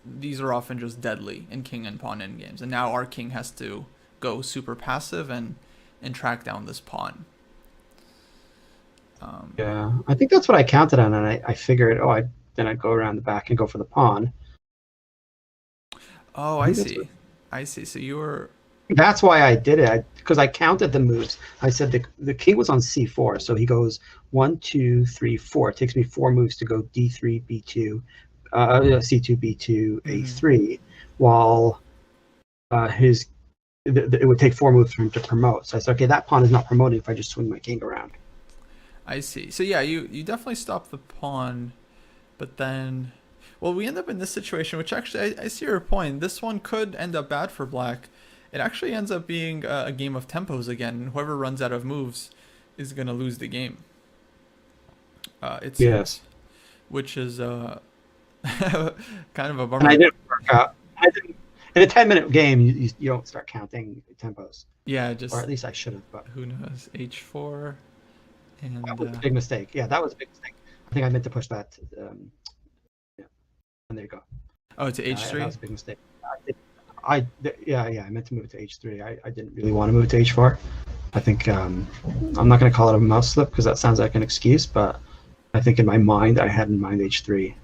These are often just deadly in king and pawn endgames, and now our king has to go super passive and track down this pawn. Yeah, I think that's what I counted on, and I figured, then I'd go around the back and go for the pawn. Oh, I see. I see. So you were. That's why I did it, because I counted the moves. I said the king was on c4, so he goes 1, 2, 3, 4. It takes me 4 moves to go d3, b2, c2, b2, a3, while it would take 4 moves for him to promote. So I said, okay, that pawn is not promoting if I just swing my king around. I see. So yeah, you definitely stop the pawn, but then, well, we end up in this situation, which actually I see your point. This one could end up bad for black. It actually ends up being a game of tempos again. Whoever runs out of moves is going to lose the game. It seems, yes. Which is kind of a bummer. And I didn't work out. In a 10-minute game, you don't start counting tempos, Yeah, or just at least I should have. But who knows? H4 that and was a big mistake. Yeah, that was a big mistake. I think I meant to push that. Yeah, and there you go. oh, to Yeah, that H3. was a big mistake. Yeah, I meant to move it to H3. I didn't really want to move it to H4. I think I'm not going to call it a mouse slip because that sounds like an excuse, but I think in my mind I had in mind H3,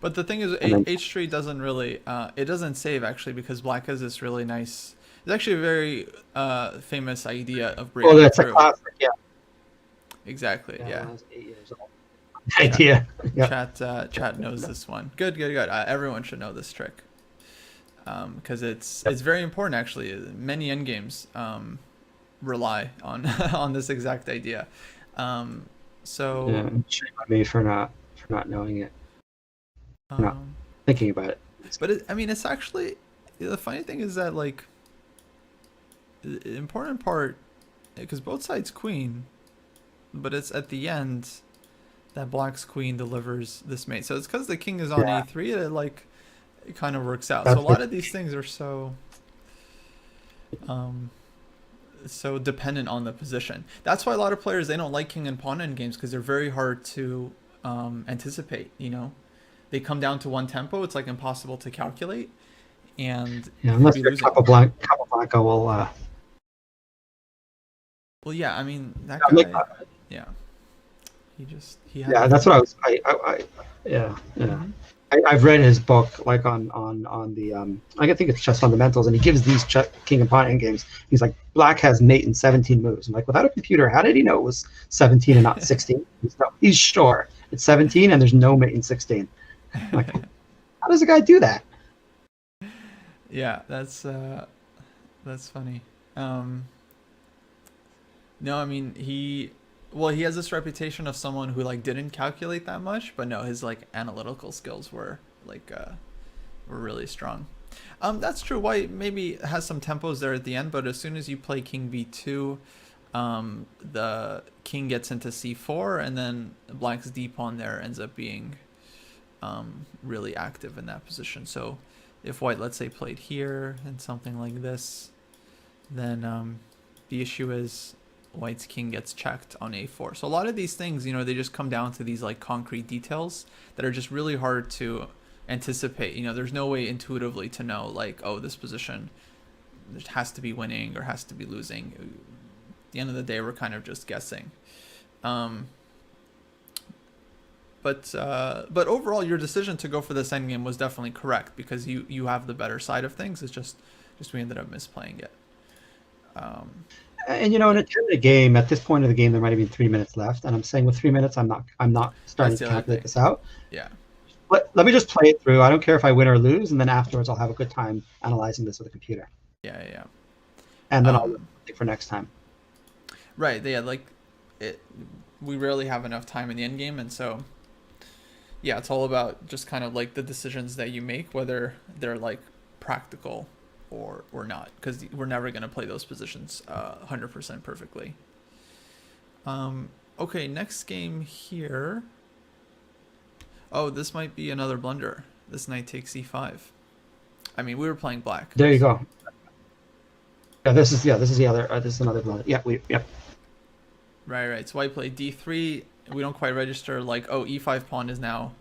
But the thing is, and then H3 doesn't really, it doesn't save actually because black has this really nice. It's actually a very famous idea of well, breaking that's a through. classic. Yeah, Exactly. yeah. Yeah. When I was 8 years old, Chat, idea. Yeah, chat knows this one. Good, good, good. Everyone should know this trick because it's very important actually. Many endgames rely on on this exact idea. So yeah. Shame on me for not knowing it, for not um, thinking about it. but I mean, it's actually the funny thing is that like the important part because both sides queen, but it's at the end that black's queen delivers this mate. So it's because the king is on Yeah, a3 that like it kind of works out. So that's a what. lot of these things are um, so dependent on the position. That's why a lot of players they don't like king and pawn end games because they're very hard to anticipate. You know, they come down to one tempo. It's like impossible to calculate, and Yeah, you could unless be you're losing. Capablanca will. Well, yeah, I mean that I'm like, guy. Yeah, he had yeah, the. that's what I was. Yeah, yeah. Mhm. I've read his book, like on the I think it's Chess Fundamentals, and he gives these king and pawn end games. He's like, black has mate in 17 moves. I'm like, without a computer, how did he know it was 17 and not 16? He's sure it's 17 and there's no mate in 16. I'm like, how does a guy do that? Yeah, that's funny. Um, no, I mean he has this reputation of someone who like didn't calculate that much, but no, his like analytical skills were really strong. That's true. White maybe has some tempos there at the end, but as soon as you play King B2, the king gets into C4, and then Black's D pawn there ends up being really active in that position. So if White, let's say, played here and something like this, then the issue is White's king gets checked on A4. So a lot of these things, you know, they just come down to these like concrete details that are just really hard to anticipate. You know, there's no way intuitively to know like, oh, this position has to be winning or has to be losing. At the end of the day, we're kind of just guessing. But overall, your decision to go for this endgame was definitely correct because you have the better side of things. It's just we ended up misplaying it. And you know, in a 10-minute game, at this point of the game, there might have been 3 minutes left, and I'm saying with 3 minutes, I'm not starting That's to the other calculate thing. this out. Yeah. Let me just play it through. I don't care if I win or lose, and then afterwards, I'll have a good time analyzing this with a computer, Yeah. Yeah. and then I'll Um, think for next time. right. Yeah. Like it. We rarely have enough time in the end game, and so yeah, it's all about just kind of like the decisions that you make, whether they're like practical or not, because we're never gonna play those positions 100% perfectly. Okay, next game here. Oh, this might be another blunder. This knight takes e5. I mean, we were playing black. There you go. This is the other. This is another one. Yep. Right. So white played d3. We don't quite register like, oh, e5 pawn is now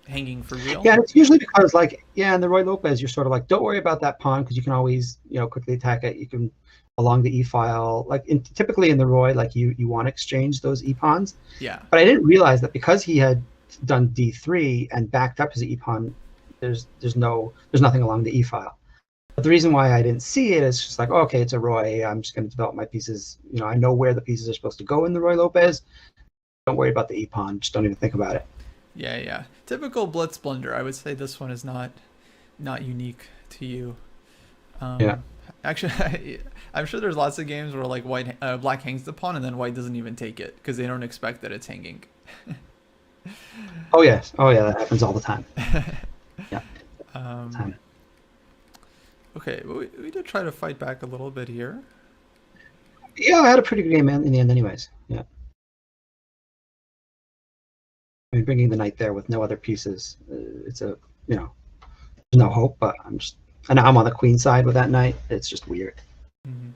hanging for real. Yeah, and it's usually because in the Roy Lopez, you're sort of like, don't worry about that pawn because you can always quickly attack it. You can along the e file. Typically in the Roy, like you want to exchange those e pawns. Yeah. But I didn't realize that because he had done d3 and backed up his e pawn, there's nothing along the e file. But the reason why I didn't see it is just like, oh, okay, it's a Roy. I'm just going to develop my pieces. I know where the pieces are supposed to go in the Roy Lopez. Don't worry about the e pawn. Just don't even think about it. Yeah. Typical blitz blunder. I would say this one is not unique to you. Yeah. Actually, I'm sure there's lots of games where like black hangs the pawn and then white doesn't even take it because they don't expect that it's hanging. Oh yes. Oh yeah, that happens all the time. Yeah. Okay, we did try to fight back a little bit here. Yeah, I had a pretty good game in the end, anyways. Yeah. I mean, bringing the knight there with no other pieces, it's there's no hope, but I'm just And now I'm on the queen side with that knight. It's just weird. Mm-hmm.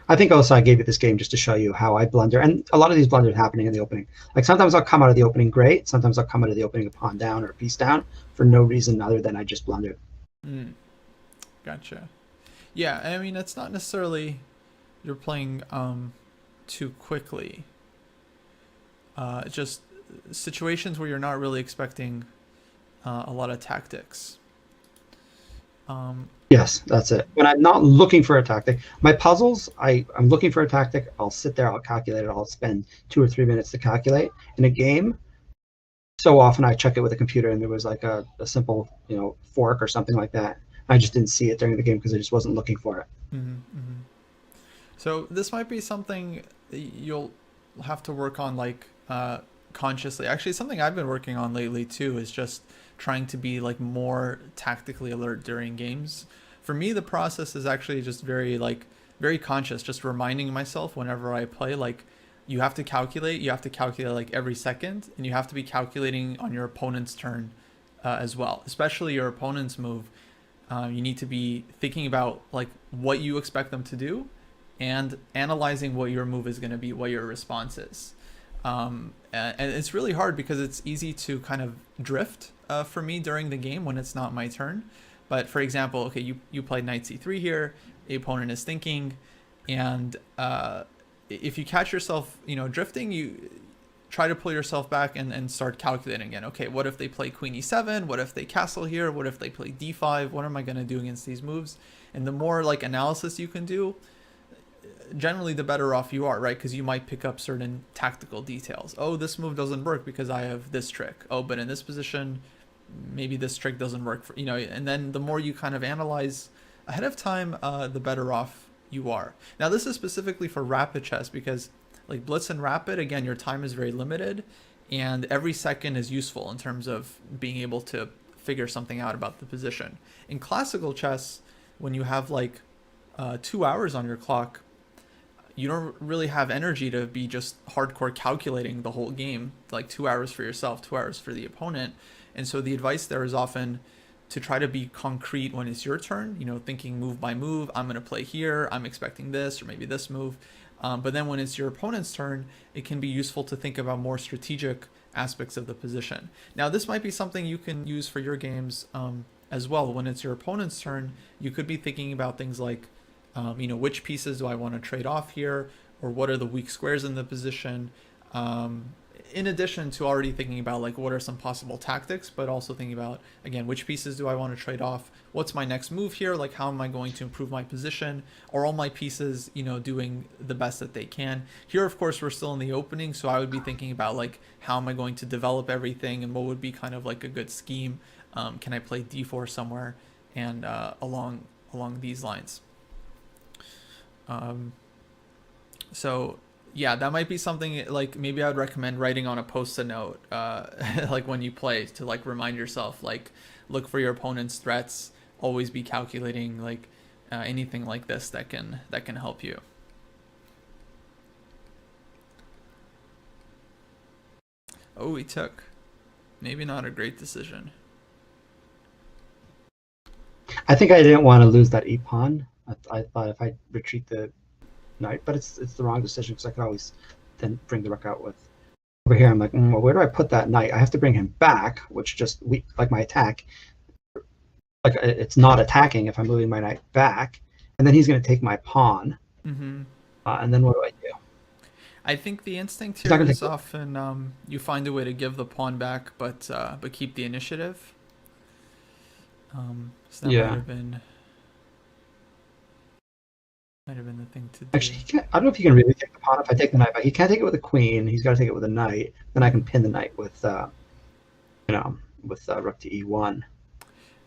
I think also I gave you this game just to show you how I blunder, and a lot of these blunders happening in the opening. Like sometimes I'll come out of the opening great, sometimes I'll come out of the opening a pawn down or a piece down for no reason other than I just blundered. Mm. Gotcha. Yeah, I mean, it's not necessarily you're playing too quickly. Just situations where you're not really expecting a lot of tactics. Yes, that's it. When I'm not looking for a tactic, my puzzles, I'm looking for a tactic. I'll sit there, I'll calculate it. I'll spend 2 or 3 minutes to calculate. In a game, so often I check it with a computer, and there was like a simple, fork or something like that. I just didn't see it during the game because I just wasn't looking for it. Mm-hmm, mm-hmm. So this might be something you'll have to work on, like consciously. Actually, something I've been working on lately too is just trying to be like more tactically alert during games. For me, the process is actually just very conscious, just reminding myself whenever I play, like you have to calculate like every second, and you have to be calculating on your opponent's turn as well, especially your opponent's move. You need to be thinking about like what you expect them to do and analyzing what your move is going to be, what your response is. And it's really hard because it's easy to kind of drift for me during the game when it's not my turn. But for example, okay, you played knight c3 here, the opponent is thinking, and if you catch yourself, drifting, you try to pull yourself back and start calculating again. Okay, what if they play queen e7? What if they castle here? What if they play d5? What am I going to do against these moves? And the more like analysis you can do, generally the better off you are, right? Because you might pick up certain tactical details. Oh, this move doesn't work because I have this trick. Oh, but in this position, maybe this trick doesn't work for, and then the more you kind of analyze ahead of time, the better off you are. Now, this is specifically for rapid chess because like blitz and rapid, again, your time is very limited and every second is useful in terms of being able to figure something out about the position. In classical chess, when you have like 2 hours on your clock, you don't really have energy to be just hardcore calculating the whole game, like 2 hours for yourself, 2 hours for the opponent. And so the advice there is often to try to be concrete when it's your turn, thinking move by move. I'm going to play here, I'm expecting this or maybe this move. But then when it's your opponent's turn, it can be useful to think about more strategic aspects of the position. Now, this might be something you can use for your games as well. When it's your opponent's turn, you could be thinking about things like, which pieces do I want to trade off here, or what are the weak squares in the position, in addition to already thinking about like what are some possible tactics, but also thinking about, again, which pieces do I want to trade off, what's my next move here, like how am I going to improve my position, are all my pieces doing the best that they can. Here, of course, we're still in the opening, so I would be thinking about like how am I going to develop everything and what would be kind of like a good scheme. Can I play d4 somewhere, and along these lines. So yeah, that might be something like maybe I would recommend writing on a post-it note, like when you play, to like remind yourself, like look for your opponent's threats, always be calculating, like anything like this that can help you. Oh, we took maybe not a great decision. I think I didn't want to lose that e pawn. I thought if I retreat the knight, but it's the wrong decision because I could always then bring the rook out with. Over here, I'm like, well, where do I put that knight? I have to bring him back, which just like my attack. Like it's not attacking if I'm moving my knight back, and then he's going to take my pawn. Mm-hmm. And then what do I do? I think the instinct here is often you find a way to give the pawn back, but keep the initiative. So that might have been the thing to do. Actually, I don't know if he can really take the pawn if I take the knight back. He can't take it with a queen. He's got to take it with a knight. Then I can pin the knight with, rook to e1,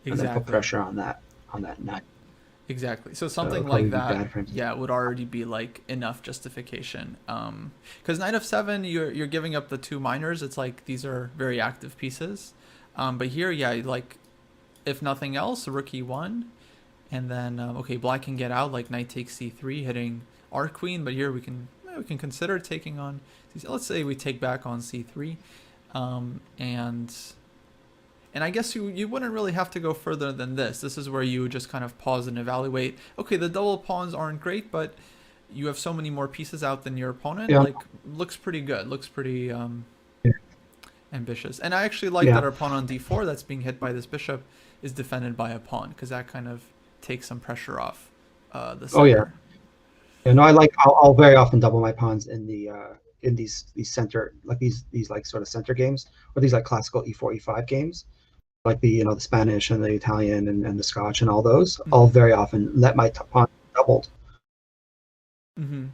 and then put pressure on that knight. Exactly. So something like that, yeah, would already be like enough justification. Because knight f7, you're giving up the two minors. It's like these are very active pieces. But here, yeah, like if nothing else, rook e1, and then okay, black can get out like knight takes c3, hitting our queen. But here we can consider taking on. Let's say we take back on c3, and And I guess you wouldn't really have to go further than this. This is where you would just kind of pause and evaluate. Okay, the double pawns aren't great, but you have so many more pieces out than your opponent. Yeah. Like, looks pretty good. Looks pretty Yeah. ambitious. And I actually like that Yeah. our pawn on d4 that's being hit by this bishop is defended by a pawn, because that kind of takes some pressure off the Oh yeah. center. Yeah. No, I like. I'll very often double my pawns in these center like these like sort of center games or these like classical e4 e5 games like the Spanish and the Italian and the Scotch and all those. I'll Mm-hmm. very often let my pawn doubled. Mm-hmm.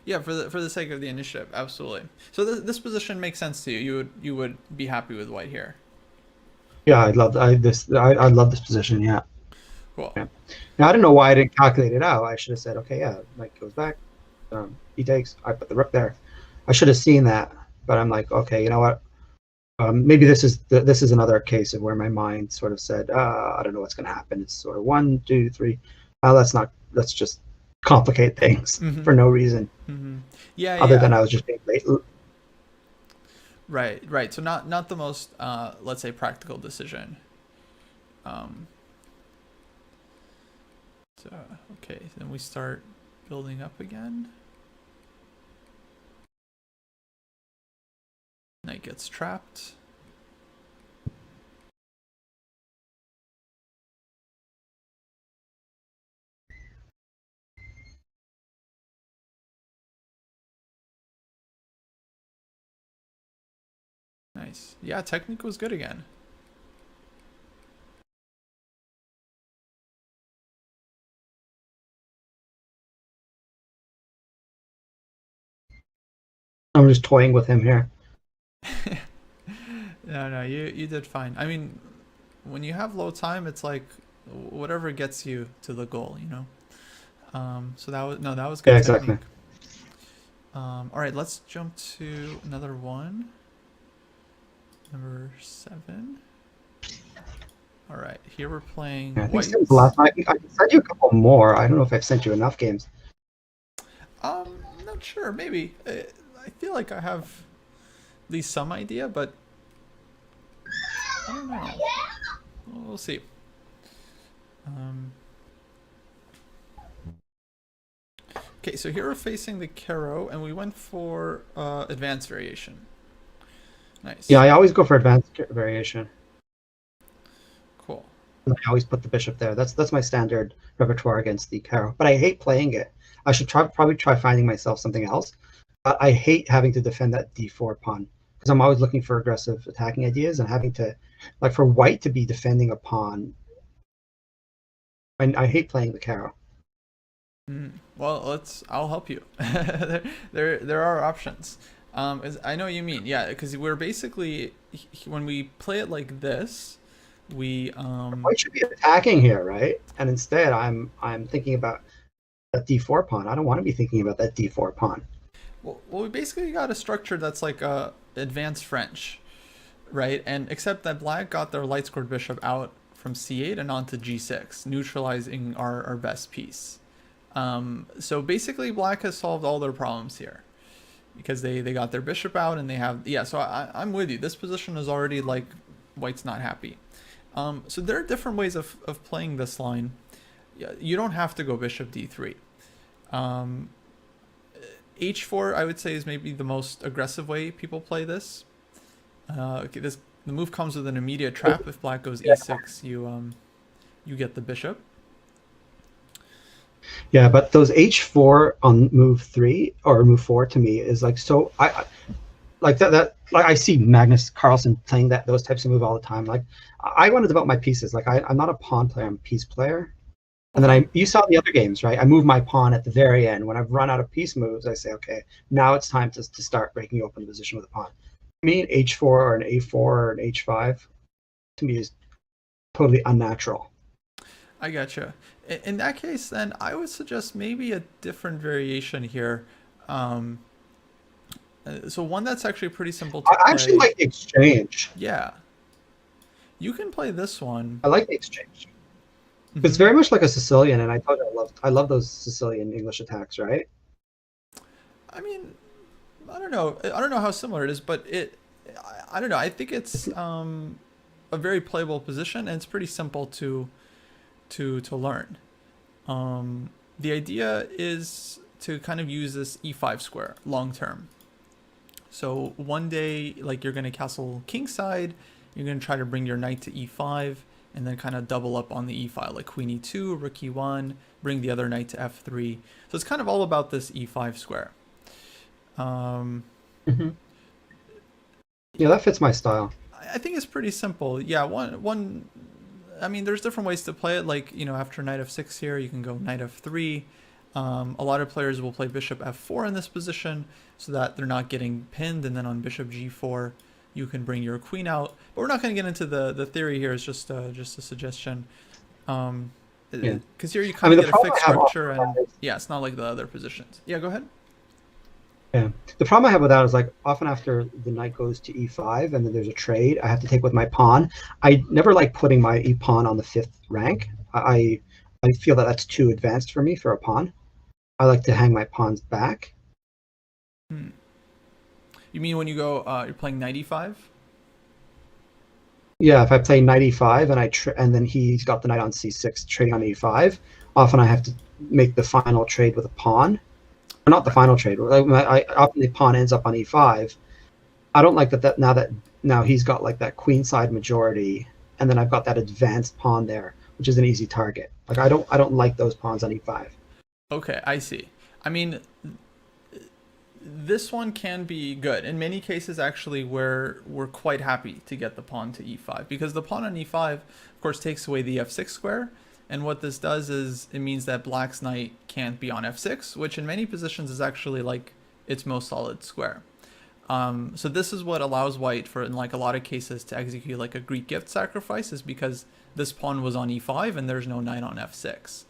Yeah, for the sake of the initiative, absolutely. So this position makes sense to you. You would be happy with white here. Yeah, I love this position. Yeah. Cool. Yeah. Now I don't know why I didn't calculate it out. I should have said, okay, yeah, knight goes back, he takes. I put the rook there. I should have seen that, but I'm like, okay, you know what? Maybe this is another case of where my mind sort of said, I don't know what's going to happen. It's sort of one, two, three. Let's just complicate things Mm-hmm. for no reason Mm-hmm. Yeah, other than yeah. I was just being late. Right, right. So not the most let's say practical decision. Um, so okay, then we start building up again. Knight gets trapped. Nice. Yeah, technique was good again. I'm just toying with him here. No, you did fine. I mean, when you have low time, it's like whatever gets you to the goal, you know. So that was no, that was Yeah, good exactly. technique. All right, let's jump to another one. Number 7. All right, here we're playing Yeah, I think since the whites. last night, I can send you a couple more. I don't know if I've sent you enough games. Not sure. Maybe. I feel like I have at least some idea, but I don't know. We'll see. Um, okay, so here we're facing the Caro, and we went for advanced variation. Yeah, Nice. I always go for advanced variation. Cool. I always put the bishop there. That's my standard repertoire against the Caro. But I hate playing it. I should probably try finding myself something else. But I hate having to defend that d4 pawn because I'm always looking for aggressive attacking ideas and having to, like, for white to be defending a pawn. I hate playing the Caro. Well, I'll help you. There are options. I know what you mean. Yeah, because we're basically when we play it like this, we White should be attacking here, right? And instead, I'm thinking about that d4 pawn. I don't want to be thinking about that d4 pawn. well, we basically got a structure that's like advanced French, right? And except that black got their light scored bishop out from c8 and onto g6, neutralizing our best piece. So basically, black has solved all their problems here because they got their bishop out and they have yeah. So I'm with you. This position is already like white's not happy. So there are different ways of playing this line. Yeah, you don't have to go bishop d3. Um, h4 I would say is maybe the most aggressive way people play this. Okay, the move comes with an immediate trap. If black goes e6, you get the bishop. Yeah, but those h4 on move 3 or move 4 to me is like so. Like that like I see Magnus Carlsen playing those types of move all the time. Like I want to develop my pieces. Like I'm not a pawn player. I'm a piece player. And then Okay. you saw the other games, right? I move my pawn at the very end. When I've run out of piece moves, I say, okay, now it's time to start breaking open the position with a pawn. To me, an h4 or an a4 or an h5 to me is totally unnatural. I gotcha. In that case, then I would suggest maybe a different variation here. Um, so one that's actually pretty simple to I actually play. like the exchange. Yeah, you can play this one. I like the exchange. It's Hmm. very much like a Sicilian, and I told you I love those Sicilian English attacks, right? I mean, I don't know. I don't know how similar it is, but I don't know. I think it's a very playable position, and it's pretty simple to learn. The idea is to kind of use this e5 square long term. So one day, like, you're going to castle kingside, you're going to try to bring your knight to e5, and then kind of double up on the e file, like queen e2, rook e1, bring the other knight to f3. So it's kind of all about this e5 square. Mm-hmm. Yeah, that fits my style. I think it's pretty simple. Yeah, one. I mean, there's different ways to play it. Like, after knight f6 here, you can go knight f3. A lot of players will play bishop f4 in this position so that they're not getting pinned, and then on bishop g4, you can bring your queen out. But we're not going to get into the theory here. It's just a suggestion. Because here you kind of get a fixed structure, and yeah, it's not like the other positions. Yeah, go ahead. Yeah. The problem I have with that is, like, often after the knight goes to e5 and then there's a trade, I have to take with my pawn. I never like putting my e-pawn on the 5th rank. I feel that that's too advanced for me for a pawn. I like to hang my pawns back. You mean when you go, you're playing knight e5? Yeah, if I play knight e5 and then he's got the knight on c6 trading on e5, often I have to make the final trade with a pawn. Or not the final trade. Often the pawn ends up on e5. I don't like that now he's got like that queenside majority, and then I've got that advanced pawn there, which is an easy target. Like, I don't like those pawns on e5. Okay, I see. I mean, this one can be good. In many cases, actually, we're quite happy to get the pawn to e5, because the pawn on e5, of course, takes away the f6 square. And what this does is it means that black's knight can't be on f6, which in many positions is actually like its most solid square. So this is what allows white, for in like a lot of cases, to execute like a Greek gift sacrifice, is because this pawn was on e5 and there's no knight on f6.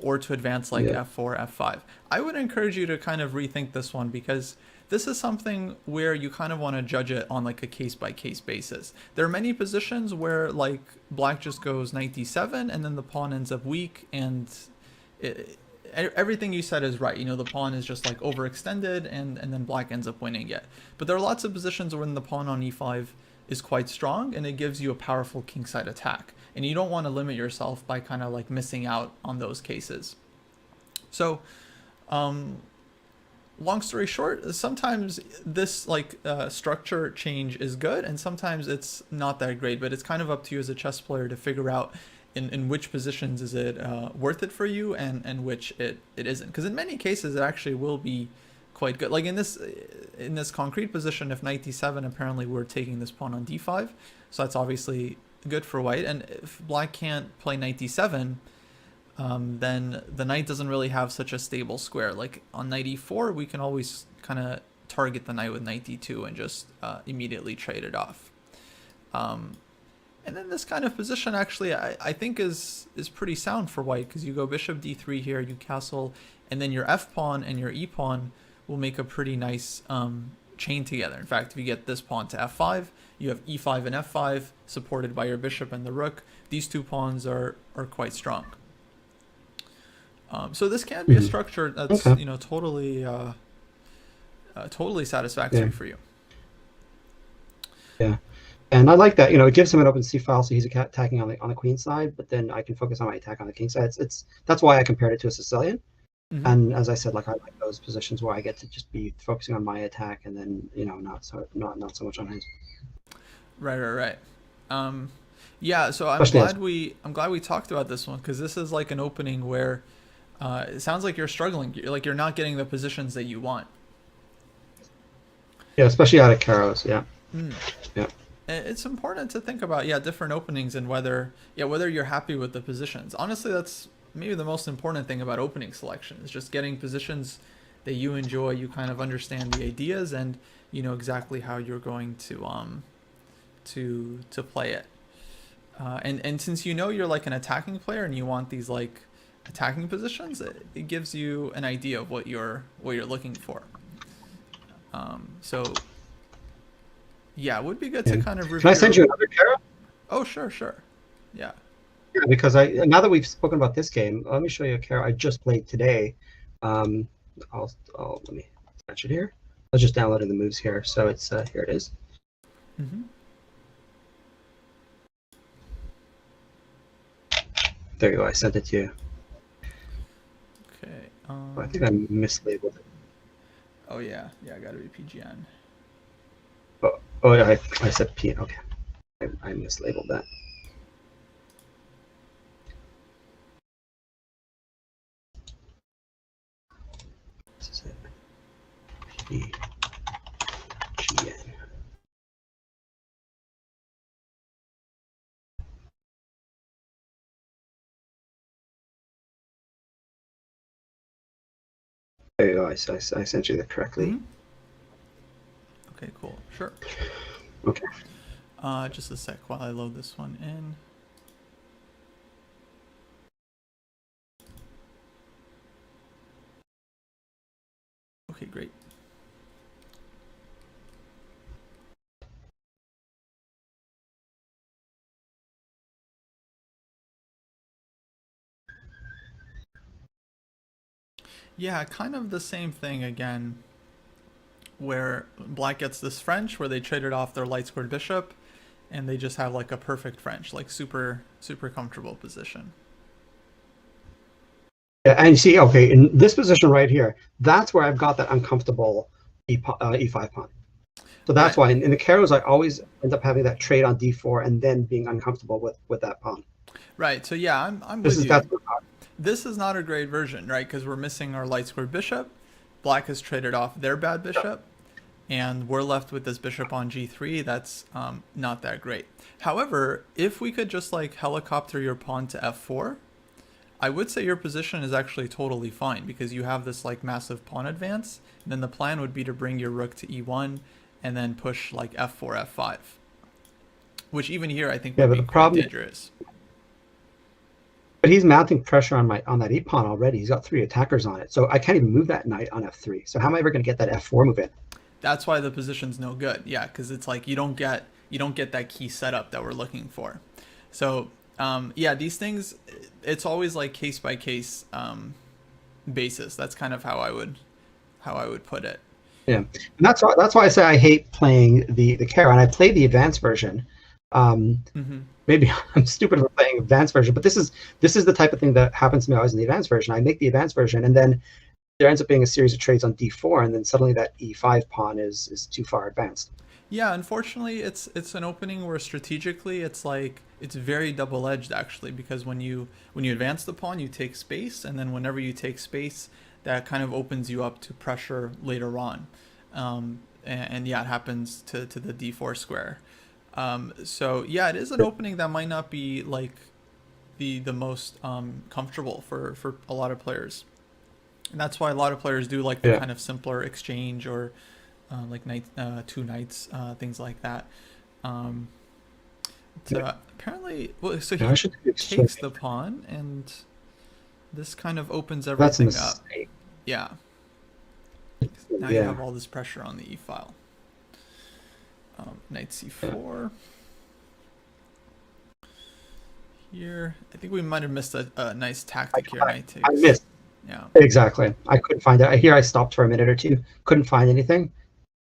Or to advance like f4, f5. I would encourage you to kind of rethink this one, because this is something where you kind of want to judge it on like a case-by-case basis. There are many positions where like black just goes knight d7 and then the pawn ends up weak, and everything you said is right. The pawn is just like overextended, and then black ends up winning it. But there are lots of positions when the pawn on e5 is quite strong, and it gives you a powerful kingside attack. And you don't want to limit yourself by kind of like missing out on those cases. So, long story short, sometimes this like structure change is good, and sometimes it's not that great. But it's kind of up to you as a chess player to figure out in which positions is it worth it for you, and which it isn't. Because in many cases, it actually will be quite good. Like in this concrete position, if knight d7, apparently we're taking this pawn on d5, so that's obviously good for white. And if black can't play knight d7, then the knight doesn't really have such a stable square. Like on knight e4, we can always kind of target the knight with knight d2 and just immediately trade it off. And then this kind of position actually I think is pretty sound for white, because you go bishop d3 here, you castle, and then your f pawn and your e pawn will make a pretty nice chain together. In fact, if you get this pawn to f5, you have e5 and f5 supported by your bishop and the rook. These two pawns are quite strong. So this can be a structure that's totally satisfactory for you. Yeah, and I like that. It gives him an open c file, so he's attacking on the queen side, but then I can focus on my attack on the king side. That's why I compared it to a Sicilian. And as I said, like, I like those positions where I get to just be focusing on my attack, and then not so much on his. Right. Yeah. So I'm glad we talked about this one, because this is like an opening where it sounds like you're struggling. You're not getting the positions that you want. Yeah, especially out of Karos. Yeah. Yeah. It's important to think about different openings, and whether you're happy with the positions. Honestly, that's maybe the most important thing about opening selection, is just getting positions that you enjoy, you kind of understand the ideas, and you know exactly how you're going to play it. And since you're like an attacking player and you want these like attacking positions, it gives you an idea of what you're looking for. So yeah, it would be good to kind of review. Can I send you another Kara? Oh, sure. Yeah. Yeah, because now that we've spoken about this game, let me show you a Kara I just played today. Let me attach it here. I just downloaded the moves here, so it's here it is. There you go. I sent it to you. Okay. I think I mislabeled it. Oh yeah, I gotta be PGN. Oh yeah, I said P. Okay, I mislabeled that. This is it. PGN. There you go. I sent you the correctly. Okay, cool. Sure. Okay. Just a sec while I load this one in. Okay, great. Yeah, kind of the same thing again, where black gets this French, where they traded off their light squared bishop, and they just have like a perfect French, like super comfortable position. Yeah, and you see, okay, in this position right here, that's where I've got that uncomfortable E5 pawn. So that's Right. why in the Caros, I always end up having that trade on D4 and then being uncomfortable with that pawn. Right. So yeah, I'm This with is you. that's This is not a great version, right? Because we're missing our light squared bishop. Black has traded off their bad bishop, and we're left with this bishop on g3. That's not that great. However, if we could just like helicopter your pawn to f4, I would say your position is actually totally fine because you have this like massive pawn advance. And then the plan would be to bring your rook to e1 and then push like f4, f5, which even here I think yeah, would but be the quite problem. dangerous. But he's mounting pressure on that e pawn already. He's got 3 attackers on it, so I can't even move that knight on f3. So how am I ever going to get that f4 move in? That's why the position's no good. Yeah, because it's like you don't get that key setup that we're looking for. So yeah, these things, it's always like case by case basis. That's kind of how I would put it. Yeah, and that's why I say I hate playing the Caro, and I played the advanced version. Mm-hmm. Maybe I'm stupid for playing advanced version, but this is the type of thing that happens to me always in the advanced version. I make the advanced version, and then there ends up being a series of trades on d4, and then suddenly that e5 pawn is too far advanced. Yeah, unfortunately, it's an opening where strategically it's like it's very double-edged actually because when you advance the pawn, you take space, and then whenever you take space, that kind of opens you up to pressure later on. And yeah, it happens to the d4 square. So yeah, it is an opening that might not be like the most comfortable for a lot of players. And that's why a lot of players do like the Yeah, kind of simpler exchange or like two knights, things like that. Um, yeah. apparently, well, so Yeah, I he should takes exchange. the pawn, and this kind of opens That's a everything up. mistake. Yeah, now you Yeah, have all this pressure on the e file. Knight c4 here. I think we might have missed a nice tactic here. Knight I takes. missed Yeah. exactly. I couldn't find it. Here I stopped for a minute or two, couldn't find anything.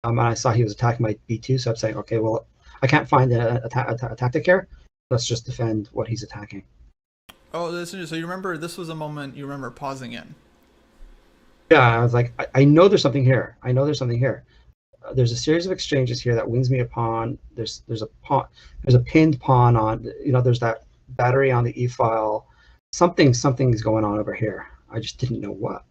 And I saw he was attacking my b2, so I'm saying, okay, well, I can't find a tactic here. Let's just defend what he's attacking. Oh, so you remember this was a moment you remember pausing in. Yeah, I was like, I know there's something here. I know there's something here. There's a series of exchanges here that wins me a pawn. There's a pawn. There's a pinned pawn on. There's that battery on the e file. Something's going on over here. I just didn't know what.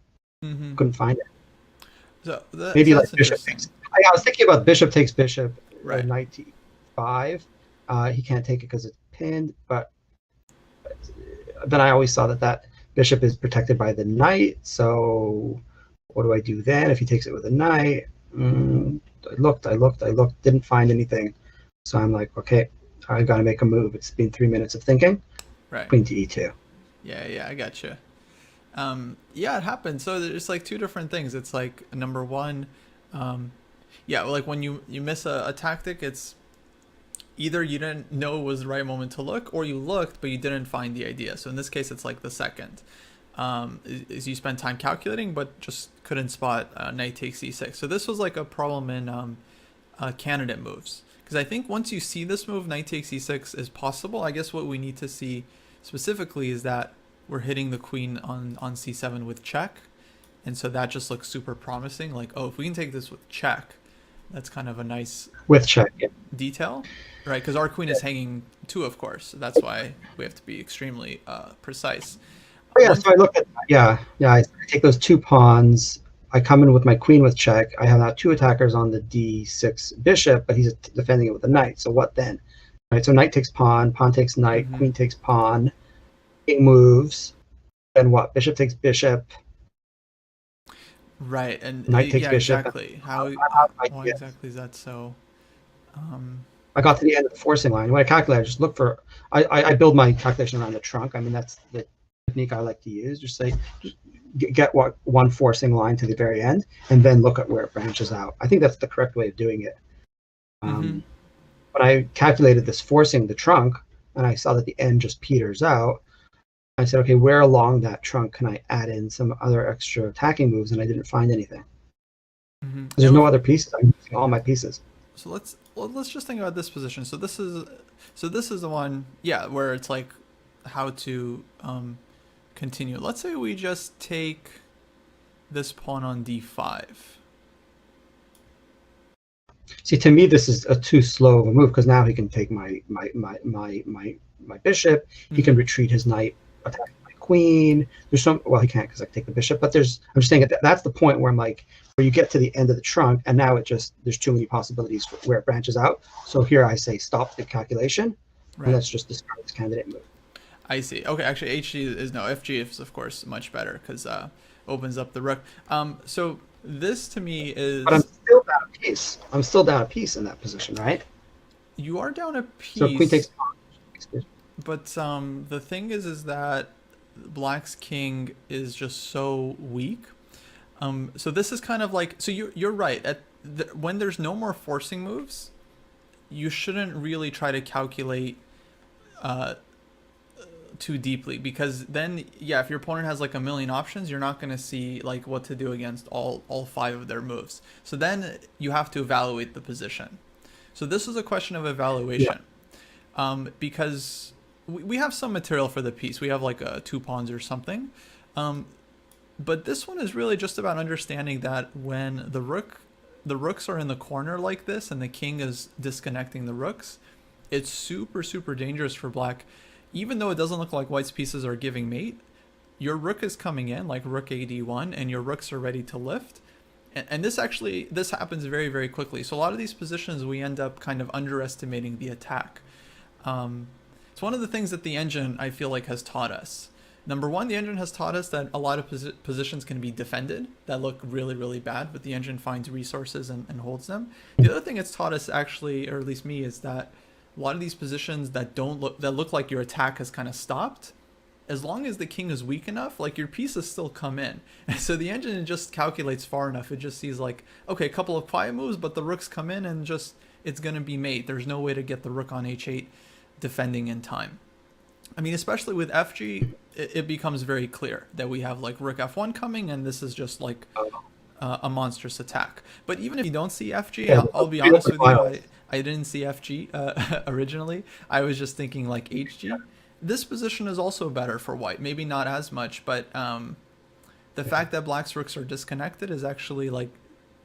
Mm-hmm. Couldn't find it. So Maybe like that's bishop interesting. takes. I was thinking about bishop takes bishop, Right. knight to e5. He can't take it because it's pinned, but then I always saw that bishop is protected by the knight. So what do I do then if he takes it with a knight? I looked, didn't find anything. So I'm like, okay, I got to make a move. It's been 3 minutes of thinking. Right. Queen to e2. Yeah, I gotcha. Yeah, it happens. So there's like two different things. It's like number one, yeah, like when you miss a tactic, it's either you didn't know it was the right moment to look, or you looked but you didn't find the idea. So in this case, it's like the second. Is you spend time calculating but just couldn't spot knight takes e6. So this was like a problem in candidate moves, because I think once you see this move, knight takes e6 is possible. I guess what we need to see specifically is that we're hitting the queen on c7 with check, and so that just looks super promising. Like, oh, if we can take this with check, that's kind of a nice With check. Yeah. detail, right? Because our queen is hanging too, of course. So that's why we have to be extremely precise. Oh, yeah. So I look at I take those 2 pawns. I come in with my queen with check. I have now 2 attackers on the d6 bishop, but he's defending it with a knight. So what then? Right. So knight takes pawn, pawn takes knight, queen takes pawn, king moves. Then what? Bishop takes bishop. Right, and Knight takes bishop. exactly. Why exactly is that so? I got to the end of the forcing line. When I calculate, I just look for. I build my calculation around the trunk. I mean, that's the technique I like to use. Just get one forcing line to the very end, and then look at where it branches out. I think that's the correct way of doing it. When I calculated this forcing the trunk, and I saw that the end just peters out, I said, okay, where along that trunk can I add in some other extra attacking moves? And I didn't find anything. There's no other pieces. I'm using all my pieces. So let's just think about this position. So this is the one, where it's like how to continue. Let's say we just take this pawn on d5. See, to me, this is too slow of a move because now he can take my bishop. He can retreat his knight, attack my queen. There's he can't because I take the bishop. But I'm just saying that's the point where I'm like, where you get to the end of the trunk, and now there's too many possibilities for where it branches out. So here I say stop the calculation, and let's just discard this candidate move. I see. Okay, actually, HG is no. FG is of course much better because opens up the rook. So this to me is. But I'm still down a piece. I'm still down a piece in that position, right? You are down a piece. So queen takes. But the thing is that Black's king is just so weak. So this is kind of like, so you're right. When there's no more forcing moves, you shouldn't really try to calculate too deeply, because then if your opponent has like a million options, you're not going to see like what to do against all 5 of their moves. So then you have to evaluate the position. So this is a question of evaluation, because we have some material for the piece. We have like 2 pawns or something. But this one is really just about understanding that when the rooks are in the corner like this and the king is disconnecting the rooks, it's super, super dangerous for Black. Even though it doesn't look like White's pieces are giving mate, your rook is coming in, like rook AD1, and your rooks are ready to lift. And this happens very, very quickly. So a lot of these positions, we end up kind of underestimating the attack. It's one of the things that the engine, I feel like, has taught us. Number one, the engine has taught us that a lot of positions can be defended that look really, really bad, but the engine finds resources and holds them. The other thing it's taught us, actually, or at least me, is that a lot of these positions that look like your attack has kind of stopped, as long as the king is weak enough, like your pieces still come in. And so the engine just calculates far enough. It just sees like, okay, a couple of quiet moves, but the rooks come in and just, it's going to be mate. There's no way to get the rook on h8 defending in time. I mean, especially with FG, it becomes very clear that we have like rook f1 coming, and this is just like a monstrous attack. But even if you don't see FG, I'll be honest with you, I didn't see FG originally. I was just thinking like HG. This position is also better for White. Maybe not as much, but the fact that Black's rooks are disconnected is actually like,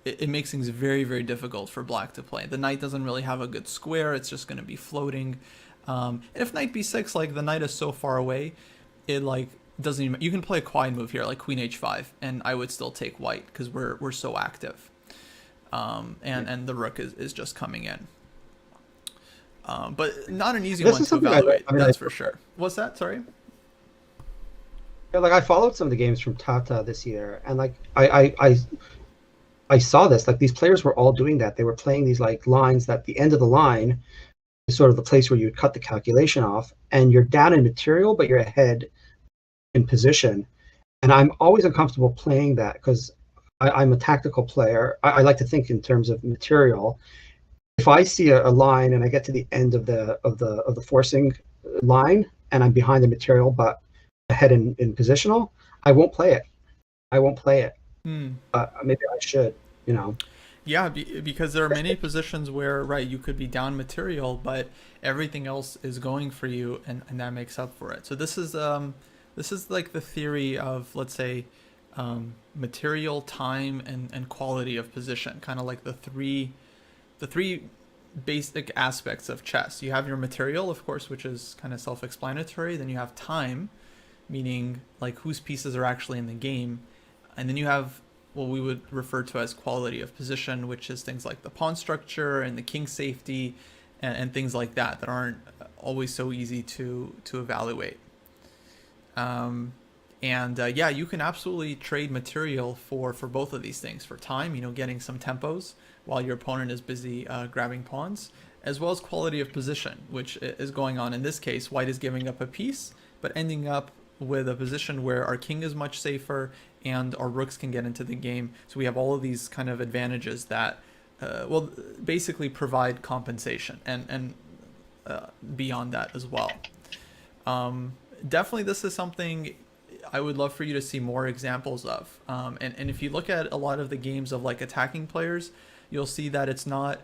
it makes things very, very difficult for Black to play. The knight doesn't really have a good square. It's just going to be floating. If knight b6, like the knight is so far away, it like doesn't even, you can play a quiet move here like queen h5, and I would still take White because we're so active, and the rook is just coming in, but not an easy one to evaluate. That's for sure. What's that? Sorry. Yeah, like I followed some of the games from Tata this year, and like I saw this, like these players were all doing that. They were playing these like lines that the end of the line is sort of the place where you would cut the calculation off, and you're down in material, but you're ahead in position. And I'm always uncomfortable playing that because I'm a tactical player. I like to think in terms of material. If I see a line and I get to the end of the forcing line and I'm behind the material but ahead in positional, I won't play it. Maybe I should, you know. Yeah, because there are many positions where, right, you could be down material, but everything else is going for you, and that makes up for it. So this is like the theory of, let's say, material, time, and quality of position, kind of like the three basic aspects of chess. You have your material, of course, which is kind of self-explanatory. Then you have time, meaning like whose pieces are actually in the game, and then you have what we would refer to as quality of position, which is things like the pawn structure and the king safety, and things like that that aren't always so easy to evaluate. Um, and yeah, you can absolutely trade material for both of these things. For time, getting some tempos while your opponent is busy grabbing pawns, as well as quality of position, which is going on. In this case, white is giving up a piece, but ending up with a position where our king is much safer and our rooks can get into the game. So we have all of these kind of advantages that, well, basically provide compensation and beyond that as well. Definitely, this is something I would love for you to see more examples of. And if you look at a lot of the games of like attacking players, you'll see that it's not.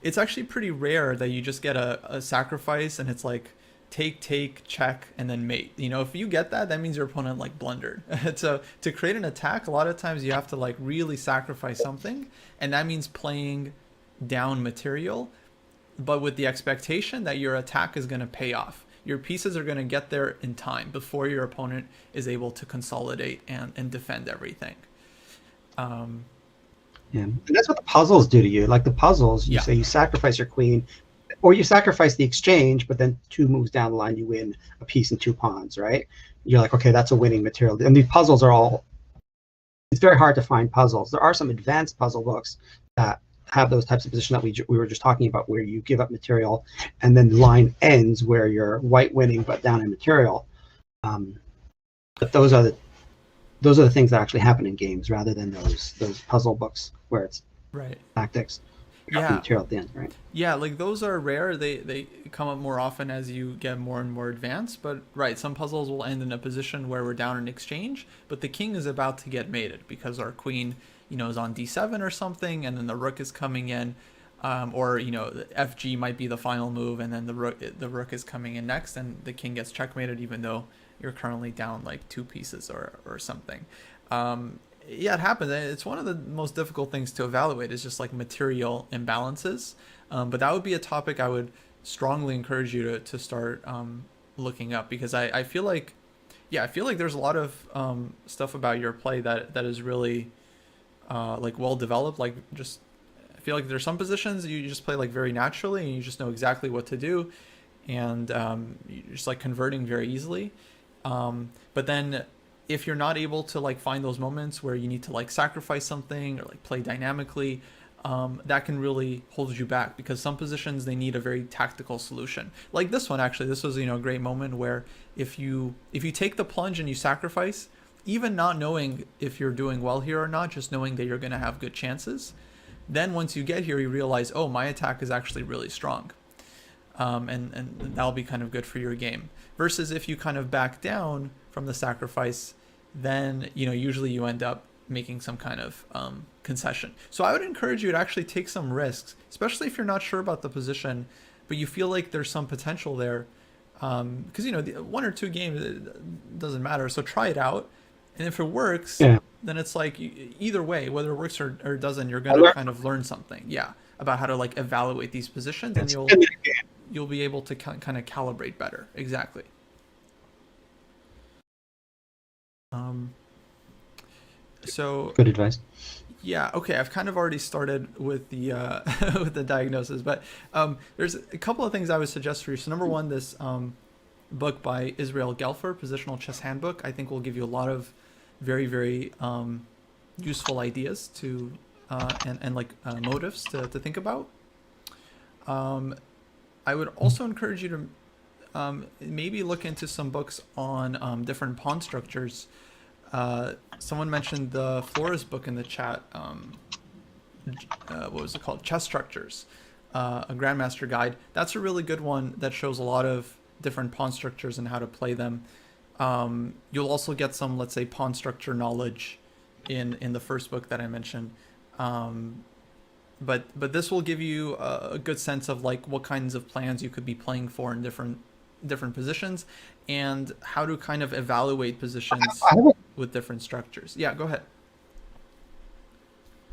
It's actually pretty rare that you just get a sacrifice and it's like take, check, and then mate. If you get that, that means your opponent like blundered. So to create an attack, a lot of times you have to like really sacrifice something, and that means playing down material, but with the expectation that your attack is going to pay off. Your pieces are going to get there in time before your opponent is able to consolidate and defend everything. Yeah, and that's what the puzzles do to you. Like the puzzles, you Yeah. say you sacrifice your queen, or you sacrifice the exchange, but then 2 moves down the line, you win a piece and 2 pawns, right? You're like, okay, that's a winning material. And these puzzles are all. It's very hard to find puzzles. There are some advanced puzzle books that have those types of position that we were just talking about, where you give up material, and then the line ends where you're white winning but down in material. Um, but those are the things that actually happen in games, rather than those puzzle books where it's Right. tactics, dropping Yeah. material at the end, right? Yeah, like those are rare. They come up more often as you get more and more advanced. But right, some puzzles will end in a position where we're down in exchange, but the king is about to get mated because our queen, is on d7 or something, and then the rook is coming in, or the fg might be the final move, and then the rook is coming in next, and the king gets checkmated, even though you're currently down like 2 pieces or something. Yeah, it happens. It's one of the most difficult things to evaluate is just like material imbalances. But that would be a topic I would strongly encourage you to start looking up, because I feel like, yeah, I feel like there's a lot of stuff about your play that is really like well developed. Like just, I feel like there's some positions you just play like very naturally and you just know exactly what to do, and you're just like converting very easily. But then if you're not able to like find those moments where you need to like sacrifice something or like play dynamically, that can really hold you back, because some positions they need a very tactical solution. Like this one, actually, this was a great moment where if you take the plunge and you sacrifice, even not knowing if you're doing well here or not, just knowing that you're going to have good chances, then once you get here, you realize, oh, my attack is actually really strong. And that'll be kind of good for your game. Versus if you kind of back down from the sacrifice, then usually you end up making some kind of concession. So I would encourage you to actually take some risks, especially if you're not sure about the position, but you feel like there's some potential there. Because the 1 or 2 games, it doesn't matter. So try it out, and if it works, Yeah, then it's like either way, whether it works or doesn't, you're I gonna learned kind of learn something. Yeah, about how to like evaluate these positions, and it's you'll be able to kind of calibrate better. Exactly. Um, so good advice. yeah, okay. I've kind of already started with the with the diagnosis, but there's a couple of things I would suggest for you. So number one, this book by Israel Gelfer, Positional Chess Handbook, I think will give you a lot of very very useful ideas to and like motives to think about. Um, I would also encourage you to maybe look into some books on different pawn structures. Someone mentioned the Flores book in the chat. What was it called? Chess Structures, a Grandmaster Guide. That's a really good one that shows a lot of different pawn structures and how to play them. You'll also get some, let's say, pawn structure knowledge in the first book that I mentioned. but this will give you a good sense of like what kinds of plans you could be playing for in different positions, and how to kind of evaluate positions I have, with different structures. Yeah, go ahead.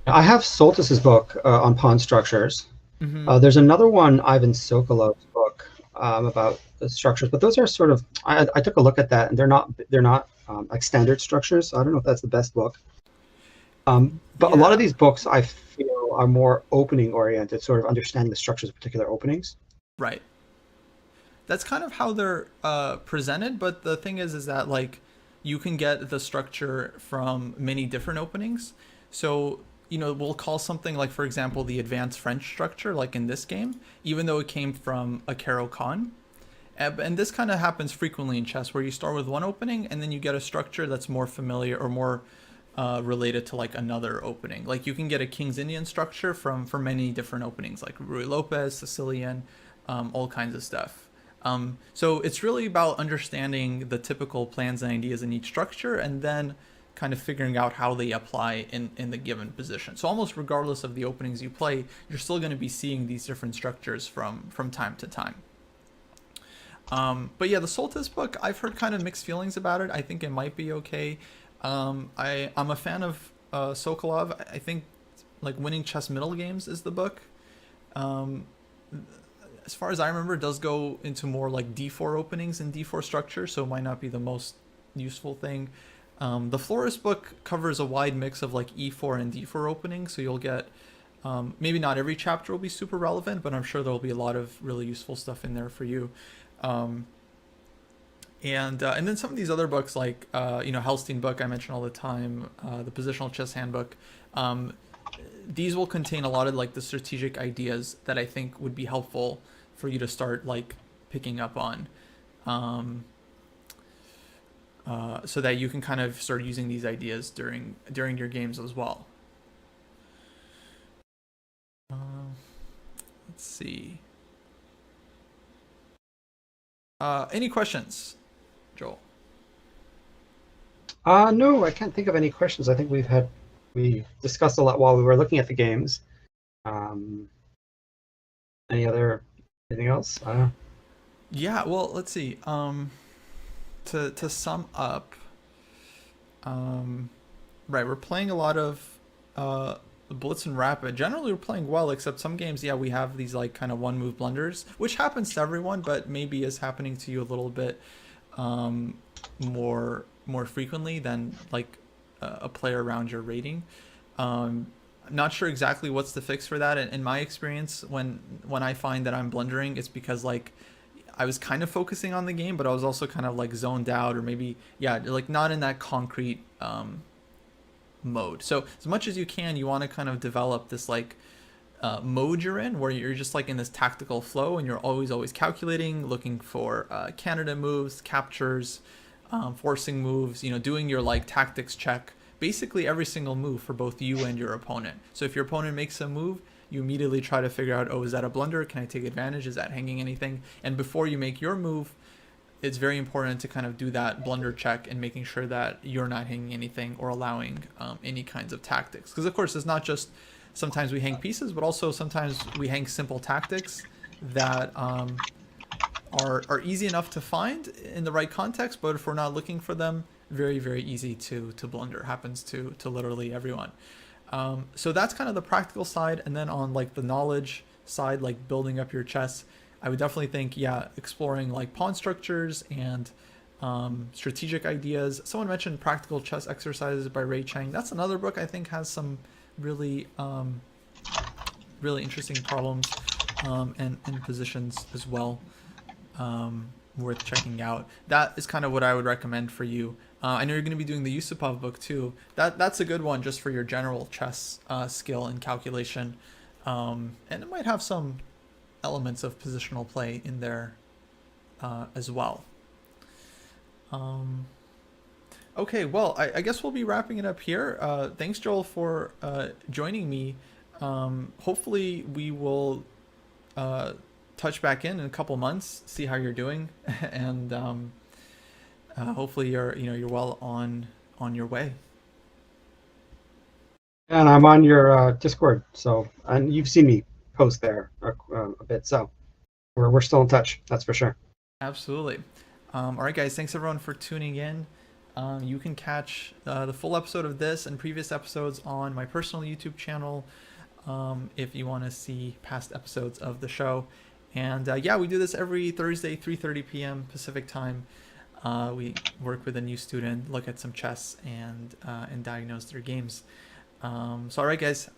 I have Soltis's book on pawn structures. Mm-hmm. There's another one, Ivan Sokolov's book about the structures, but those are sort of. I took a look at that, and they're not like standard structures. So I don't know if that's the best book. But a lot of Yeah, these books I feel are more opening oriented, sort of understanding the structures of particular openings. right. That's kind of how they're presented, but the thing is that like you can get the structure from many different openings. So we'll call something like, for example, the advanced French structure, like in this game, even though it came from a Caro-Kann. And this kind of happens frequently in chess, where you start with one opening and then you get a structure that's more familiar or more related to like another opening. Like you can get a King's Indian structure from many different openings, like Ruy Lopez, Sicilian, all kinds of stuff. So it's really about understanding the typical plans and ideas in each structure, and then kind of figuring out how they apply in the given position. So almost regardless of the openings you play, you're still going to be seeing these different structures from time to time. But yeah, the Soltis book, I've heard kind of mixed feelings about it. I think it might be okay. I'm a fan of Sokolov. I think like Winning Chess Middle Games is the book. Um, as far as I remember, it does go into more like D4 openings and D4 structure, so it might not be the most useful thing. The Florist book covers a wide mix of like E4 and D4 openings, so you'll get maybe not every chapter will be super relevant, but I'm sure there will be a lot of really useful stuff in there for you. Um, and then some of these other books like Hellstein book I mention all the time, the Positional Chess Handbook. Um, these will contain a lot of like the strategic ideas that I think would be helpful for you to start like picking up on, um, so that you can kind of start using these ideas during your games as well. Uh, let's see. Any questions, Joel? No, I can't think of any questions. I think we discussed a lot while we were looking at the games. Um, any other anything else? I don't know. Yeah. Well, let's see. To sum up, um, right, we're playing a lot of Blitz and Rapid. Generally, we're playing well, except some games, yeah, we have these like kind of one move blunders, which happens to everyone, but maybe is happening to you a little bit um, more frequently than like a player around your rating. I'm not sure exactly what's the fix for that. In my experience, when I find that I'm blundering, it's because like I was kind of focusing on the game, but I was also kind of like zoned out, or maybe yeah, like not in that concrete mode. So as much as you can, you want to kind of develop this like mode you're in, where you're just like in this tactical flow, and you're always calculating, looking for candidate moves, captures, forcing moves. Doing your like tactics check, basically every single move for both you and your opponent. So if your opponent makes a move, you immediately try to figure out, oh, is that a blunder? Can I take advantage? Is that hanging anything? And before you make your move, it's very important to kind of do that blunder check and making sure that you're not hanging anything or allowing any kinds of tactics. Because of course, it's not just sometimes we hang pieces, but also sometimes we hang simple tactics that are easy enough to find in the right context, but if we're not looking for them, very easy to blunder. Happens to literally everyone. So that's kind of the practical side, and then on like the knowledge side, like building up your chess, I would definitely think, yeah, exploring like pawn structures and strategic ideas. Someone mentioned Practical Chess Exercises by Ray Chang. That's another book I think has some really really interesting problems and positions as well, worth checking out. That is kind of what I would recommend for you. I know you're going to be doing the Yusupov book too. That's a good one just for your general chess skill and calculation, and it might have some elements of positional play in there as well. Um, okay, well, I guess we'll be wrapping it up here. Thanks, Joel, for joining me. Hopefully, we will uh, touch back in a couple months, see how you're doing, and hopefully you're well on your way. And I'm on your Discord, so and you've seen me post there a bit, so we're still in touch. That's for sure. Absolutely. All right, guys. Thanks everyone for tuning in. You can catch the full episode of this and previous episodes on my personal YouTube channel if you want to see past episodes of the show. And yeah, we do this every Thursday, 3:30 p.m. Pacific time. We work with a new student, look at some chess, and diagnose their games. So all right, guys.